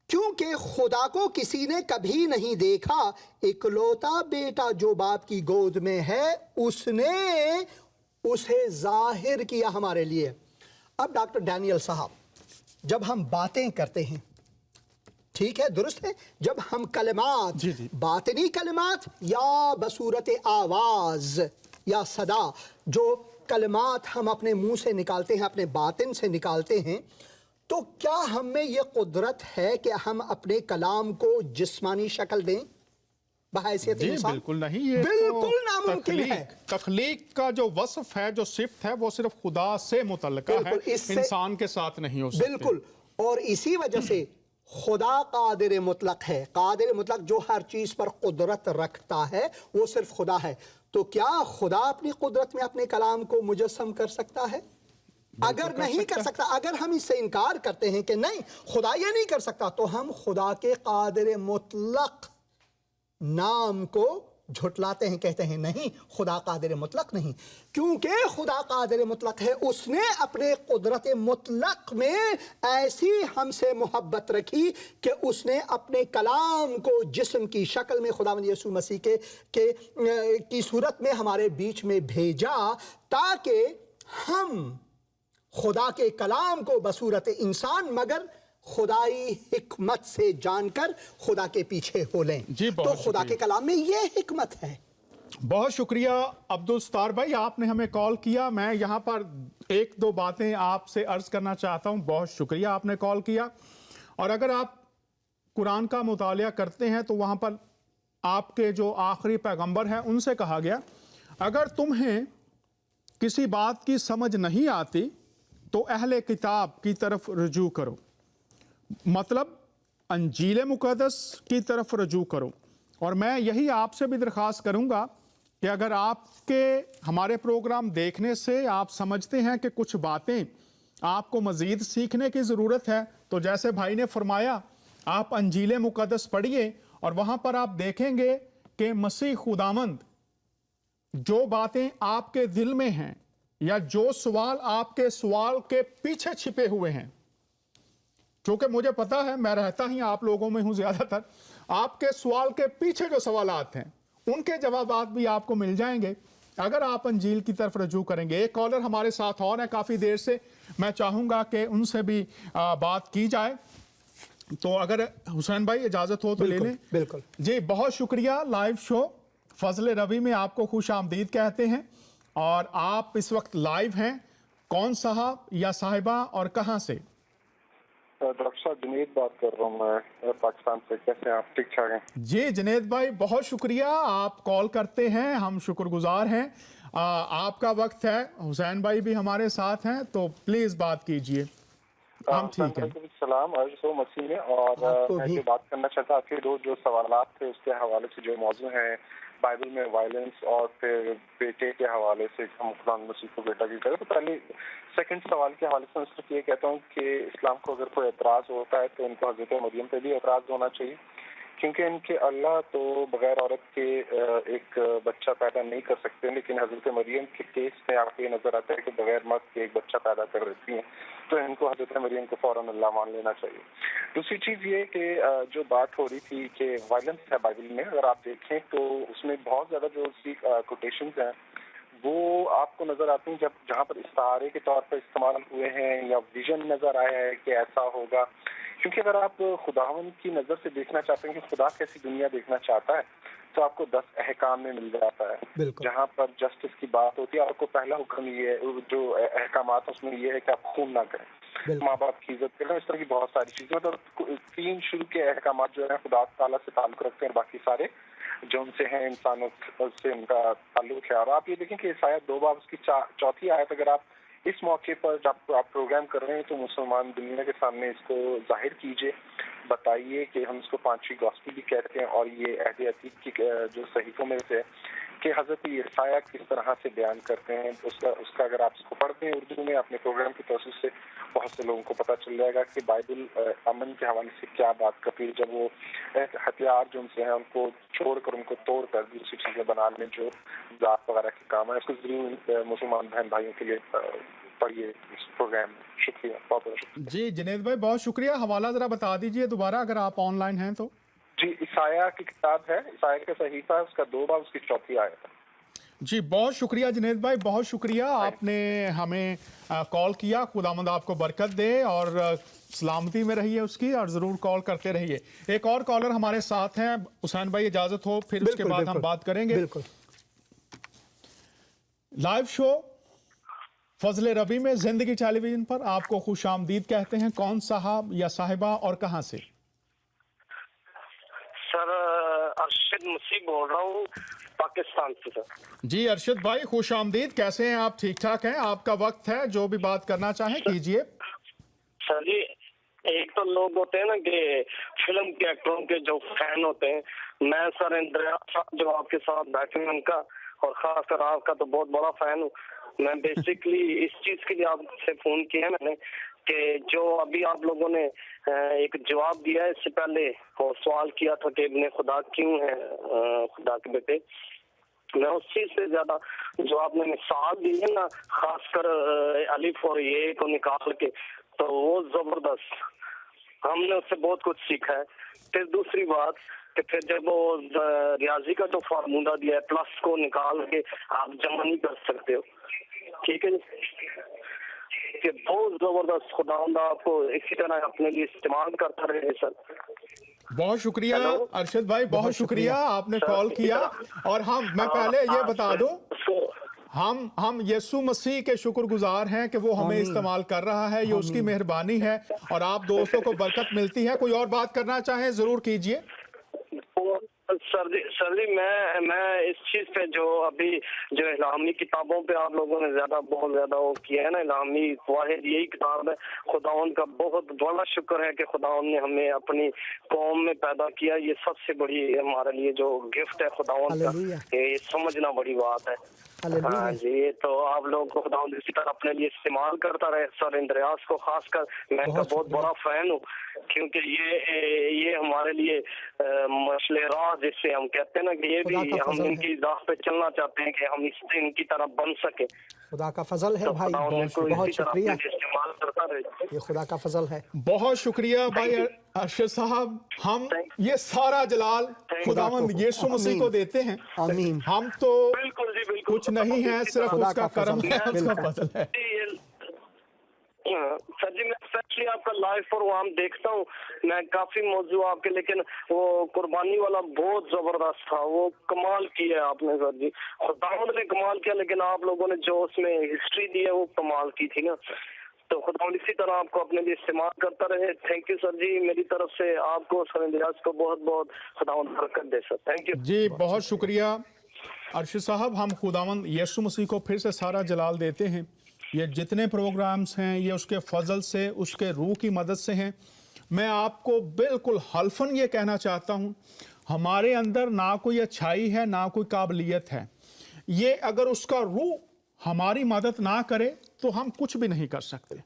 کیونکہ خدا کو کسی نے کبھی نہیں دیکھا، اکلوتا بیٹا جو باپ کی گود میں ہے اس نے اسے ظاہر کیا ہمارے لیے۔ اب ڈاکٹر ڈینیل صاحب، جب ہم باتیں کرتے ہیں، ٹھیک ہے، درست ہے، جب ہم کلمات، باطنی کلمات یا بصورت آواز یا صدا، جو کلمات ہم اپنے منہ سے نکالتے ہیں، اپنے باطن سے نکالتے ہیں، تو کیا ہم میں یہ قدرت ہے کہ ہم اپنے کلام کو جسمانی شکل دیں بحیثیت انسان؟ بالکل نہیں، یہ بالکل ناممکن ہے۔ تخلیق کا جو وصف ہے، جو صفت ہے، وہ صرف خدا سے متعلقہ ہے، انسان کے ساتھ نہیں ہو سکتے۔ بالکل، اور اسی وجہ سے خدا قادر مطلق ہے۔ قادر مطلق جو ہر چیز پر قدرت رکھتا ہے وہ صرف خدا ہے۔ تو کیا خدا اپنی قدرت میں اپنے کلام کو مجسم کر سکتا ہے؟ اگر نہیں کر سکتا، اگر ہم اس سے انکار کرتے ہیں کہ نہیں خدا یہ نہیں کر سکتا، تو ہم خدا کے قادر مطلق نام کو جھٹلاتے ہیں، کہتے ہیں نہیں خدا قادر مطلق نہیں، کیونکہ خدا قادر مطلق ہے۔ اس نے اپنے قدرت مطلق میں ایسی ہم سے محبت رکھی کہ اس نے اپنے کلام کو جسم کی شکل میں خداوند یسوع مسیح کی صورت میں ہمارے بیچ میں بھیجا، تاکہ ہم خدا کے کلام کو بصورت انسان مگر خدائی حکمت سے جان کر خدا کے پیچھے ہو لیں۔ تو خدا کے کلام میں یہ حکمت ہے۔ بہت شکریہ عبدالستار بھائی، آپ نے ہمیں کال کیا۔ میں یہاں پر ایک دو باتیں آپ سے عرض کرنا چاہتا ہوں۔ بہت شکریہ آپ نے کال کیا۔ اور اگر آپ قرآن کا مطالعہ کرتے ہیں تو وہاں پر آپ کے جو آخری پیغمبر ہیں ان سے کہا گیا اگر تمہیں کسی بات کی سمجھ نہیں آتی تو اہل کتاب کی طرف رجوع کرو، مطلب انجیل مقدس کی طرف رجوع کرو۔ اور میں یہی آپ سے بھی درخواست کروں گا کہ اگر آپ کے ہمارے پروگرام دیکھنے سے آپ سمجھتے ہیں کہ کچھ باتیں آپ کو مزید سیکھنے کی ضرورت ہے، تو جیسے بھائی نے فرمایا آپ انجیل مقدس پڑھیے اور وہاں پر آپ دیکھیں گے کہ مسیح خداوند جو باتیں آپ کے دل میں ہیں یا جو سوال آپ کے سوال کے پیچھے چھپے ہوئے ہیں، کیونکہ مجھے پتا ہے میں رہتا ہی آپ لوگوں میں ہوں زیادہ تر، آپ کے سوال کے پیچھے جو سوالات ہیں ان کے جوابات بھی آپ کو مل جائیں گے اگر آپ انجیل کی طرف رجوع کریں گے۔ ایک کالر ہمارے ساتھ اور ہے کافی دیر سے، میں چاہوں گا کہ ان سے بھی بات کی جائے، تو اگر حسین بھائی اجازت ہو تو لے لیں۔ بالکل جی، بہت شکریہ۔ لائیو شو فضل ربی میں آپ کو خوش آمدید کہتے ہیں، اور آپ اس وقت لائیو ہیں۔ کون صاحب یا صاحبہ اور کہاں سے؟ ڈاکٹر صاحب جنید بات کر رہا ہوں میں پاکستان سے۔ کیسے ہیں آپ؟ ٹھیک ٹھاک ہیں؟ جی جنید بھائی بہت شکریہ، آپ کال کرتے ہیں، ہم شکر گزار ہیں۔ آپ کا وقت ہے، حسین بھائی بھی ہمارے ساتھ ہیں، تو پلیز بات کیجئے۔ ہم ٹھیک ہیں۔ السلام علیکم مسیح، اور میں جو بات کرنا چاہتا آپ کے جو سوالات تھے اس کے حوالے سے جو موضوع ہیں بائبل میں وائلنس اور پھر بیٹے کے حوالے سے ہم خدا مسیح کو بیٹا کی کریں. تو پہلے سیکنڈ سوال کے حوالے سے میں صرف یہ کہتا ہوں کہ اسلام کو اگر کوئی اعتراض ہوتا ہے تو ان کو حضرت مریم پہ بھی اعتراض ہونا چاہیے، کیونکہ ان کے اللہ تو بغیر عورت کے ایک بچہ پیدا نہیں کر سکتے، لیکن حضرت مریم کے کیس میں آپ کو یہ نظر آتا ہے کہ بغیر مرد کے ایک بچہ پیدا کر دیتی ہیں، تو ان کو حضرت مریم کو فوراً اللہ مان لینا چاہیے. دوسری چیز یہ کہ جو بات ہو رہی تھی کہ وائلنس ہے بائبل میں، اگر آپ دیکھیں تو اس میں بہت زیادہ جو اس کی کوٹیشنز ہیں وہ آپ کو نظر آتی ہیں جہاں پر استعارے کے طور پر استعمال ہوئے ہیں یا ویژن نظر آیا ہے کہ ایسا ہوگا. کیونکہ اگر آپ خداوند کی نظر سے دیکھنا چاہتے ہیں کہ خدا کیسی دنیا دیکھنا چاہتا ہے تو آپ کو 10 احکام میں مل جاتا ہے جہاں پر جسٹس کی بات ہوتی ہے. آپ کو پہلا حکم یہ جو احکامات اس میں یہ ہے کہ آپ خون نہ کریں، ماں باپ کی عزت کریں، اس طرح کی بہت ساری چیزیں. مطلب 3 شروع کے احکامات جو ہیں خدا تعالیٰ سے تعلق رکھتے ہیں، باقی سارے جو ان سے ہیں انسانوں سے ان کا تعلق ہے. اور آپ یہ دیکھیں کہ عیسائیہ 2 باب اس کی 4 آیت اگر آپ اس موقع پر جب آپ پروگرام کر رہے ہیں تو مسلمان دنیا کے سامنے اس کو ظاہر کیجئے، بتائیے کہ ہم اس کو 5ویں گاسپل بھی کہتے ہیں اور یہ عہد عتیق کی جو صحیفوں میں سے کہ حضرت عیسیٰ کس طرح سے بیان کرتے ہیں. اس کا اگر آپ اس کو پڑھتے ہیں اردو میں اپنے پروگرام کی توسط سے بہت سے لوگوں کو پتہ چل جائے گا کہ بائبل امن کے حوالے سے کیا بات کرتی ہے. جب وہ ہتھیار جو ان سے ہیں ان کو چھوڑ کر ان کو توڑ کر دوسری چیزیں بنانے میں جو ذات وغیرہ کے کام ہے، اس کو ضرور مسلمان بہن بھائیوں کے لیے پڑھیے اس پروگرام میں. شکریہ، بہت بہت شکریہ. جی جنید بھائی بہت شکریہ. حوالہ ذرا بتا دیجئے دوبارہ اگر آپ آن لائن ہیں تو. جی عیسیٰ کی کتاب ہے، عیسیٰ کا صحیفہ ہے، اس کا 2 باب اس کی 4 آیت ہے. جی بہت شکریہ جنید بھائی، بہت شکریہ آپ نے ہمیں کال کیا. خداوند آپ کو برکت دے اور سلامتی میں رہیے اس کی، اور ضرور کال کرتے رہیے. ایک اور کالر ہمارے ساتھ ہیں. حسین بھائی اجازت ہو پھر اس کے بعد ہم بات کریں گے. بالکل. لائیو شو فضل ربی میں زندگی ٹیلی ویژن پر آپ کو خوش آمدید کہتے ہیں. کون صاحب یا صاحبہ اور کہاں سے؟ سر ارشد مسیح بول رہا ہوں پاکستان سے. سر جی ارشد بھائی خوش آمدید. کیسے ہیں آپ؟ ٹھیک ٹھاک ہیں؟ آپ کا وقت ہے، جو بھی بات کرنا چاہیں کیجئے. سر جی ایک تو لوگ ہوتے ہیں نا کہ فلم کے ایکٹروں کے جو فین ہوتے ہیں، میں سر اندریاس صاحب جو آپ کے ساتھ بیٹھے ہیں ان کا اور خاص کر آپ کا تو بہت بڑا فین ہوں. میں بیسکلی اس چیز کے لیے آپ سے فون کیا ہے میں نے کہ جو ابھی آپ لوگوں نے ایک جواب دیا ہے، اس سے پہلے وہ سوال کیا تھا کہ ابن خدا کیوں ہے خدا کے بیٹے. میں اس چیز سے زیادہ جو آپ نے مثال دی ہے نا، خاص کر الف اور یہ کو نکال کے، تو وہ زبردست، ہم نے اس سے بہت کچھ سیکھا ہے. پھر دوسری بات کہ پھر جب وہ ریاضی کا جو فارمولا دیا ہے، پلس کو نکال کے آپ جمع نہیں کر سکتے ہو، ٹھیک ہے جی، کہ بہت زبردست. خداوند آپ کو اسی طرح اپنے لیے استعمال کرتا رہے سر. بہت شکریہ ارشد بھائی، بہت شکریہ آپ نے کال کیا. اور میں پہلے یہ بتا دوں ہم یسوع مسیح کے شکر گزار ہیں کہ وہ ہمیں استعمال کر رہا ہے. یہ اس کی مہربانی ہے اور آپ دوستوں کو برکت ملتی ہے. کوئی اور بات کرنا چاہیں ضرور کیجئے. سر جی میں اس چیز پہ جو ابھی جو الہامی کتابوں پہ آپ لوگوں نے بہت زیادہ وہ کیا ہے نا، الہامی واحد یہی کتاب ہے. خداوند کا بہت بڑا شکر ہے کہ خداوند نے ہمیں اپنی قوم میں پیدا کیا. یہ سب سے بڑی ہمارے لیے جو گفٹ ہے خداوند کا، یہ سمجھنا بڑی بات ہے. ہاں جی، تو آپ لوگ کو خداوند اسی طرح اپنے لیے استعمال کرتا رہے. سر اندریاس کو خاص کر میں ان کا بہت بڑا فین ہوں، کیونکہ یہ ہمارے لیے مشل راہ جسے ہم کہتے ہیں نا کہ یہ بھی ہم ان کی راہ پہ چلنا چاہتے ہیں کہ ہم ان کی طرح بن سکیں. خدا کا فضل ہے بھائی، بہت شکریہ. استعمال کرتا رہے. یہ خدا کا فضل ہے. بہت شکریہ بھائی ارشد صاحب. ہم یہ سارا جلال خداوند یسوع مسیح کو دیتے ہیں. آمین. ہم تو بالکل جی بالکل کچھ نہیں ہے، صرف اس کا کرم ہے، اس کا فضل ہے. سر جی میں اسپیشلی آپ کا لائیو پروگرام دیکھتا ہوں. میں کافی موضوع آپ کے، لیکن وہ قربانی والا بہت زبردست تھا، وہ کمال کیا ہے آپ نے سر جی. خداوند نے کمال کیا، لیکن آپ لوگوں نے جو اس میں ہسٹری دی ہے وہ کمال کی تھی نا. تو خداوند اسی طرح آپ کو اپنے لیے استعمال کرتا رہے. تھینک یو سر جی. میری طرف سے آپ کو سر اندریاس کو بہت بہت خداوند برکت دے سر. تھینک یو جی بہت شکریہ ارشد صاحب. ہم خداوند یسوع مسیح کو پھر سے سارا جلال دیتے ہیں. یہ جتنے پروگرامز ہیں یہ اس کے فضل سے، اس کے روح کی مدد سے ہیں. میں آپ کو بالکل حلفاً یہ کہنا چاہتا ہوں हमारे अंदर ना कोई अच्छाई है ना कोई काबिलियत है, ये अगर उसका रूह हमारी मदद ना करे तो हम कुछ भी नहीं कर सकते।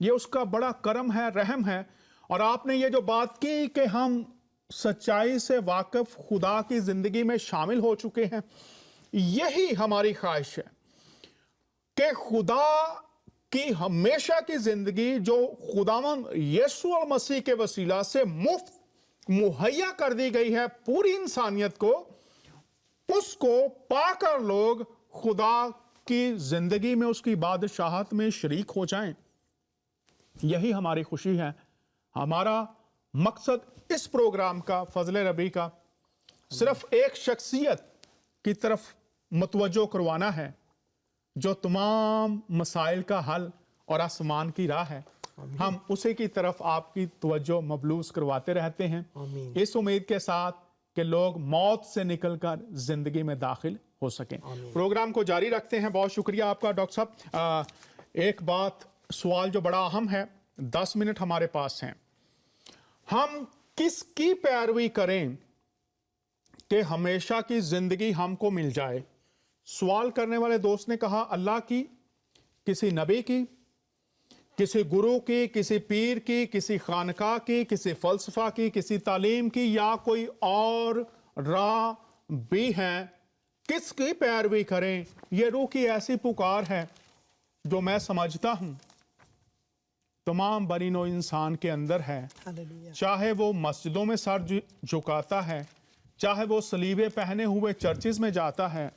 ये उसका बड़ा करम है, रहम है। और आपने ये जो बात की कि हम सच्चाई से वाकिफ खुदा की जिंदगी में शामिल हो चुके हैं, यही हमारी ख्वाहिश है कि खुदा की हमेशा की जिंदगी जो खुदावन यीशु मसीह के वसीला से मुफ्त मुहैया कर दी गई है पूरी इंसानियत को, उसको पाकर लोग खुदा की जिंदगी में, उसकी बादशाहत में शरीक हो जाएं। यही हमारी खुशी है। हमारा मकसद इस प्रोग्राम का, फजल रबी का, सिर्फ एक शख्सियत की तरफ मुतवज्जो करवाना है जो तमाम मसाइल का हल और आसमान की राह है। हम उसी की तरफ आपकी तवज्जो मबलूस करवाते रहते हैं, इस उम्मीद के साथ कि लोग मौत से निकलकर जिंदगी में दाखिल हो सकें। प्रोग्राम को जारी रखते हैं। बहुत शुक्रिया आपका डॉक्टर साहब। एक बात, सवाल जो बड़ा अहम है, 10 मिनट हमारे पास हैं। हम किसकी पैरवी करें कि हमेशा की जिंदगी हमको मिल जाए? सवाल करने वाले दोस्त ने कहा अल्लाह की, किसी नबी की, किसी गुरु की, किसी पीर की, किसी खानका की, किसी फलसफा की, किसी तालीम की, या कोई और राह भी है? किसकी पैरवी करें? ये रूह की ऐसी पुकार है जो मैं समझता हूं तमाम बनीनो इंसान के अंदर है। चाहे वो मस्जिदों में सर झुकाता है, चाहे वो सलीबे पहने हुए चर्चिज में जाता है,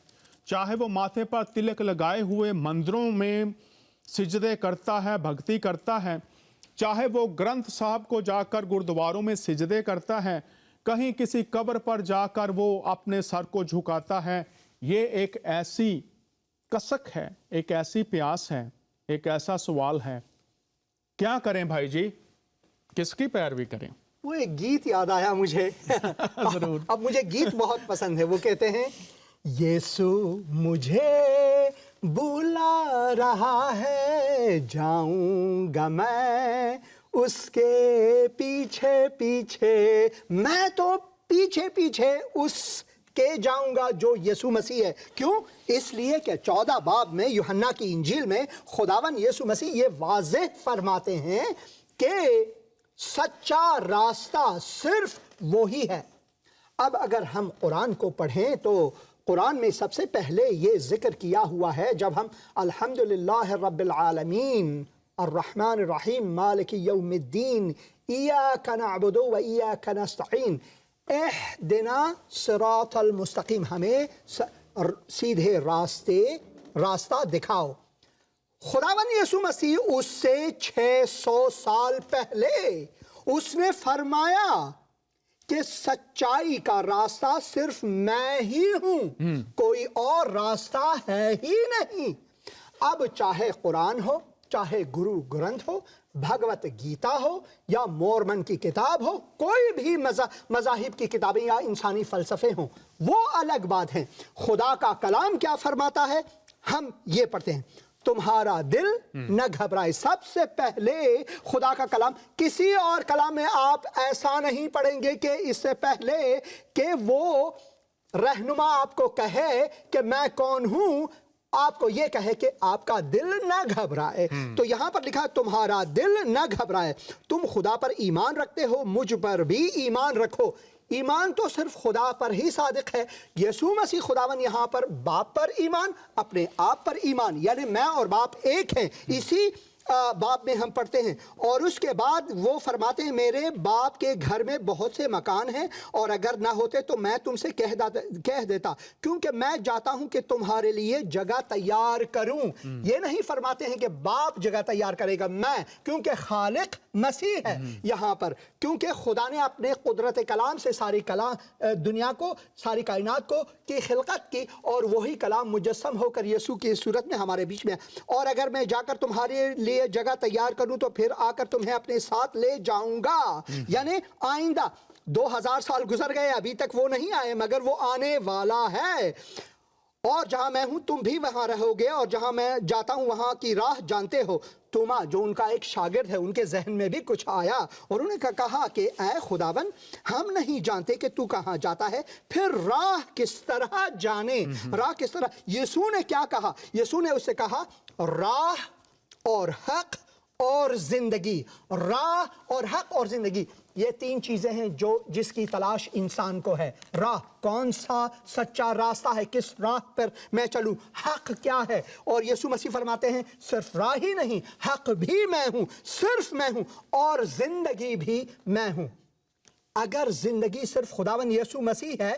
चाहे वो माथे पर तिलक लगाए हुए मंदिरों में सिजदे करता है, भक्ति करता है, चाहे वो ग्रंथ साहब को जाकर गुरुद्वारों में सिजदे करता है, कहीं किसी कब्र पर जाकर वो अपने सर को झुकाता है। ये एक ऐसी कसक है, एक ऐसी प्यास है, एक ऐसा सवाल है। क्या करें भाई जी, किसकी पैरवी करें? वो एक गीत याद आया मुझे। जरूर। अब मुझे गीत बहुत पसंद है। वो कहते हैं, यीशु मुझे बुला रहा है, जाऊंगा मैं उसके पीछे पीछे, मैं तो पीछे पीछे उसके जाऊंगा जो यीशु मसीह है। क्यों? इसलिए कि 14 बाब में यूहन्ना की इंजील में खुदावन यीशु मसीह ये वाज़ेह फरमाते हैं कि सच्चा रास्ता सिर्फ वो ही है। अब अगर हम कुरान को पढ़ें तो कुरान में सबसे पहले ये जिक्र किया हुआ है, जब हम अल्हम्दुलिल्लाह रब्बिल आलमीन अर्रहमान अर्रहीम मालिकी यौमिद्दीन इय्याका नअबुदु व इय्याका नस्तईन इहदिना सिरातल मुस्तकीम, हमें सीधे रास्ता दिखाओ। खुदावन यीशु मसीह उससे 600 साल पहले उसने फरमाया कि सच्चाई का रास्ता सिर्फ मैं ही हूं, कोई और रास्ता है ही नहीं। अब चाहे कुरान हो, चाहे गुरु ग्रंथ हो, भगवत गीता हो या मोरमन की किताब हो, कोई भी मज़ाहिब की किताबें या इंसानी फ़लसफ़े हों, वो अलग बात है। खुदा का कलाम क्या फरमाता है, हम ये पढ़ते हैं, तुम्हारा दिल न घबराए। सबसे पहले खुदा का कलाम, किसी और कलाम में आप ऐसा नहीं पढ़ेंगे कि इससे पहले कि वो रहनुमा आपको कहे कि मैं कौन हूं, आपको ये कहे कि आपका दिल न घबराए। तो यहां पर लिखा तुम्हारा दिल न घबराए। तुम खुदा पर ईमान रखते हो, मुझ पर भी ईमान रखो। ईमान तो सिर्फ खुदा पर ही सादिक है। यीशु मसीह खुदावन यहाँ पर बाप पर ईमान, अपने आप पर ईमान, यानी मैं और बाप एक हैं। इसी बाप में हम पढ़ते हैं। और उसके बाद वो फरमाते हैं, मेरे बाप के घर में बहुत से मकान हैं, और अगर ना होते तो मैं तुमसे कह देता, क्योंकि मैं जाता हूं कि तुम्हारे लिए जगह तैयार करूं। ये नहीं फरमाते हैं कि बाप जगह तैयार करेगा, मैं, क्योंकि खालिक मसीह है यहाँ पर, क्योंकि खुदा ने अपने कुदरत कलाम से सारी दुनिया को, सारी कायनात को की खिलकत की, और वही कलाम मुजस्सम होकर यीशु की सूरत में हमारे बीच में। और अगर मैं जाकर तुम्हारे लिए जगह तैयार करूं तो फिर आकर तुम्हें अपने साथ ले जाऊंगा। यानी आइंदा 2000 साल गुजर गए, अभी तक वो नहीं आए, मगर वो आने वाला है। اور جہاں میں ہوں تم بھی وہاں رہو گے، اور جہاں میں جاتا ہوں وہاں کی راہ جانتے ہو۔ توما جو ان کا ایک شاگرد ہے، ان کے ذہن میں بھی کچھ آیا اور انہوں نے کہا کہ اے خداوند، ہم نہیں جانتے کہ تو کہاں جاتا ہے، پھر راہ کس طرح جانے؟ راہ کس طرح؟ یسوع نے کیا کہا؟ یسوع نے اس سے کہا راہ اور حق اور زندگی۔ راہ اور حق اور زندگی، یہ تین چیزیں ہیں جس کی تلاش انسان کو ہے۔ راہ، کون سا سچا راستہ ہے، کس راہ پر میں چلوں؟ حق کیا ہے؟ اور یسوع مسیح فرماتے ہیں صرف راہ ہی نہیں، حق بھی میں ہوں، صرف میں ہوں، اور زندگی بھی میں ہوں۔ اگر زندگی صرف خداوند یسوع مسیح ہے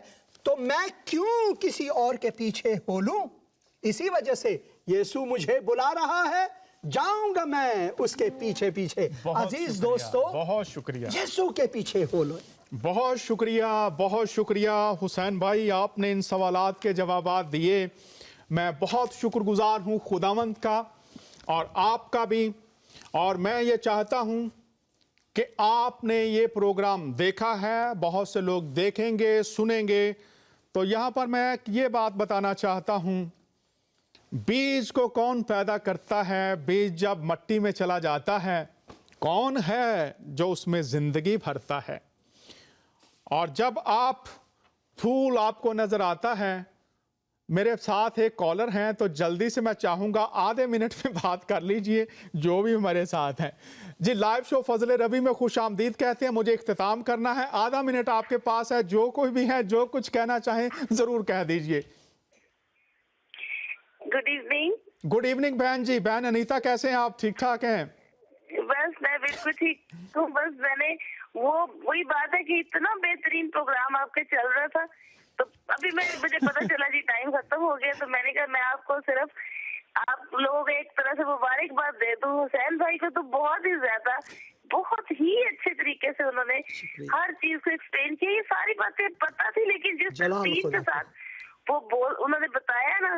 تو میں کیوں کسی اور کے پیچھے ہو لوں؟ اسی وجہ سے یسوع مجھے بلا رہا ہے، جاؤں گا میں اس کے پیچھے پیچھے۔ عزیز دوستو، بہت شکریہ، یسوع کے پیچھے ہو لو۔ بہت شکریہ حسین بھائی، آپ نے ان سوالات کے جوابات دیے۔ میں بہت شکر گزار ہوں خداوند کا اور آپ کا بھی، اور میں یہ چاہتا ہوں کہ آپ نے یہ پروگرام دیکھا ہے، بہت سے لوگ دیکھیں گے، سنیں گے۔ تو یہاں پر میں یہ بات بتانا چاہتا ہوں، بیج کو کون پیدا کرتا ہے؟ بیج جب مٹی میں چلا جاتا ہے، کون ہے جو اس میں زندگی بھرتا ہے؟ اور جب پھول آپ کو نظر آتا ہے، میرے ساتھ ایک کالر ہیں تو جلدی سے میں چاہوں گا آدھے منٹ میں بات کر لیجئے جو بھی ہمارے ساتھ ہیں۔ جی، لائیو شو فضل ربی میں خوش آمدید کہتے ہیں، مجھے اختتام کرنا ہے، آدھا منٹ آپ کے پاس ہے، جو کوئی بھی ہے جو کچھ کہنا چاہیں ضرور کہہ دیجئے۔ Good evening. گڈ ایوننگ بہن جی، بہن انیتا کیسے ہیں آپ؟ ٹھیک ٹھاک ہیں؟ بس میں بالکل ٹھیک ہوں۔ بس میں نے وہی بات ہے کہ اتنا بہترین پروگرام آپ کے چل رہا تھا، تو ابھی مجھے پتا چلا جی ٹائم ختم ہو گیا، تو میں نے کہا میں آپ کو صرف آپ لوگوں کو ایک طرح سے مبارکباد دے دوں۔ حسین بھائی کو تو بہت ہی زیادہ، بہت ہی اچھے طریقے سے انہوں نے ہر چیز کو ایکسپلین کیا۔ یہ ساری باتیں پتا تھی، لیکن جس ترتیب کے ساتھ وہ انہوں نے بتایا نا،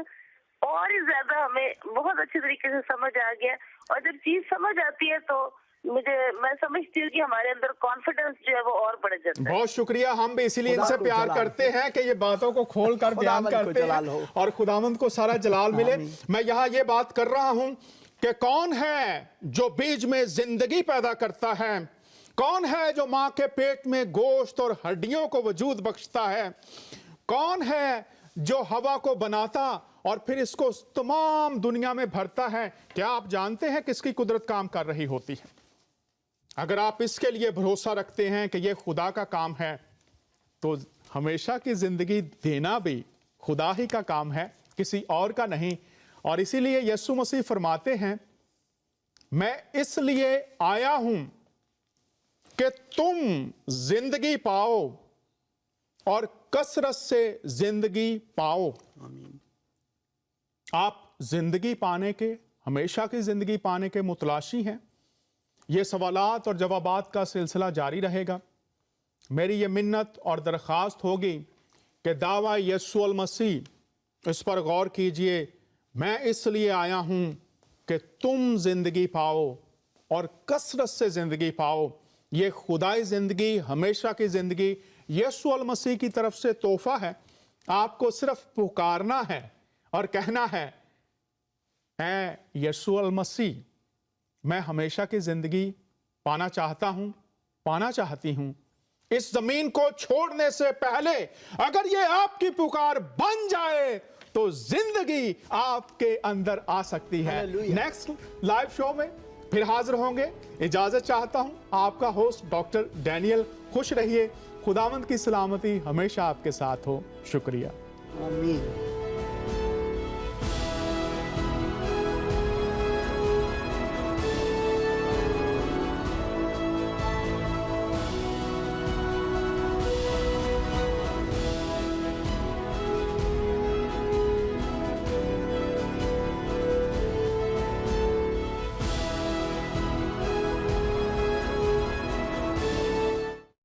اور ہی زیادہ ہمیں بہت اچھے طریقے سے سمجھ آ گیا۔ اور جب چیز سمجھ آتی ہے تو میں سمجھتی ہوں کہ ہمارے اندر کانفیڈنس جو ہے وہ اور بڑھ جاتا ہے۔ بہت شکریہ، ہم بھی اسی لیے ان سے پیار کرتے ہیں کہ یہ باتوں کو کھول کر بیان کرتے ہیں، اور خداوند کو سارا جلال ملے۔ میں یہاں یہ بات کر رہا ہوں کہ کون ہے جو بیج میں زندگی پیدا کرتا ہے؟ کون ہے جو ماں کے پیٹ میں گوشت اور ہڈیوں کو وجود بخشتا ہے؟ کون ہے جو ہوا کو بناتا اور پھر اس کو تمام دنیا میں بھرتا ہے؟ کیا آپ جانتے ہیں کس کی قدرت کام کر رہی ہوتی ہے؟ اگر آپ اس کے لیے بھروسہ رکھتے ہیں کہ یہ خدا کا کام ہے، تو ہمیشہ کی زندگی دینا بھی خدا ہی کا کام ہے، کسی اور کا نہیں۔ اور اسی لیے یسوع مسیح فرماتے ہیں، میں اس لیے آیا ہوں کہ تم زندگی پاؤ اور کثرت سے زندگی پاؤ۔ آپ زندگی پانے کے، ہمیشہ کی زندگی پانے کے متلاشی ہیں۔ یہ سوالات اور جوابات کا سلسلہ جاری رہے گا۔ میری یہ منت اور درخواست ہوگی کہ دعویٰ یسوع المسیح، اس پر غور کیجئے۔ میں اس لیے آیا ہوں کہ تم زندگی پاؤ اور کثرت سے زندگی پاؤ۔ یہ خدائی زندگی، ہمیشہ کی زندگی یسوع المسیح کی طرف سے تحفہ ہے۔ آپ کو صرف پکارنا ہے اور کہنا ہے، اے یسوع المسیح، میں ہمیشہ کی زندگی پانا چاہتا ہوں، پانا چاہتی ہوں۔ اس زمین کو چھوڑنے سے پہلے اگر یہ آپ کی پکار بن جائے تو زندگی آپ کے اندر آ سکتی ہے۔ نیکسٹ لائیو شو میں پھر حاضر ہوں گے۔ اجازت چاہتا ہوں، آپ کا ہوسٹ ڈاکٹر ڈینیل۔ خوش رہیے، خداوند کی سلامتی ہمیشہ آپ کے ساتھ ہو۔ شکریہ۔ آمین۔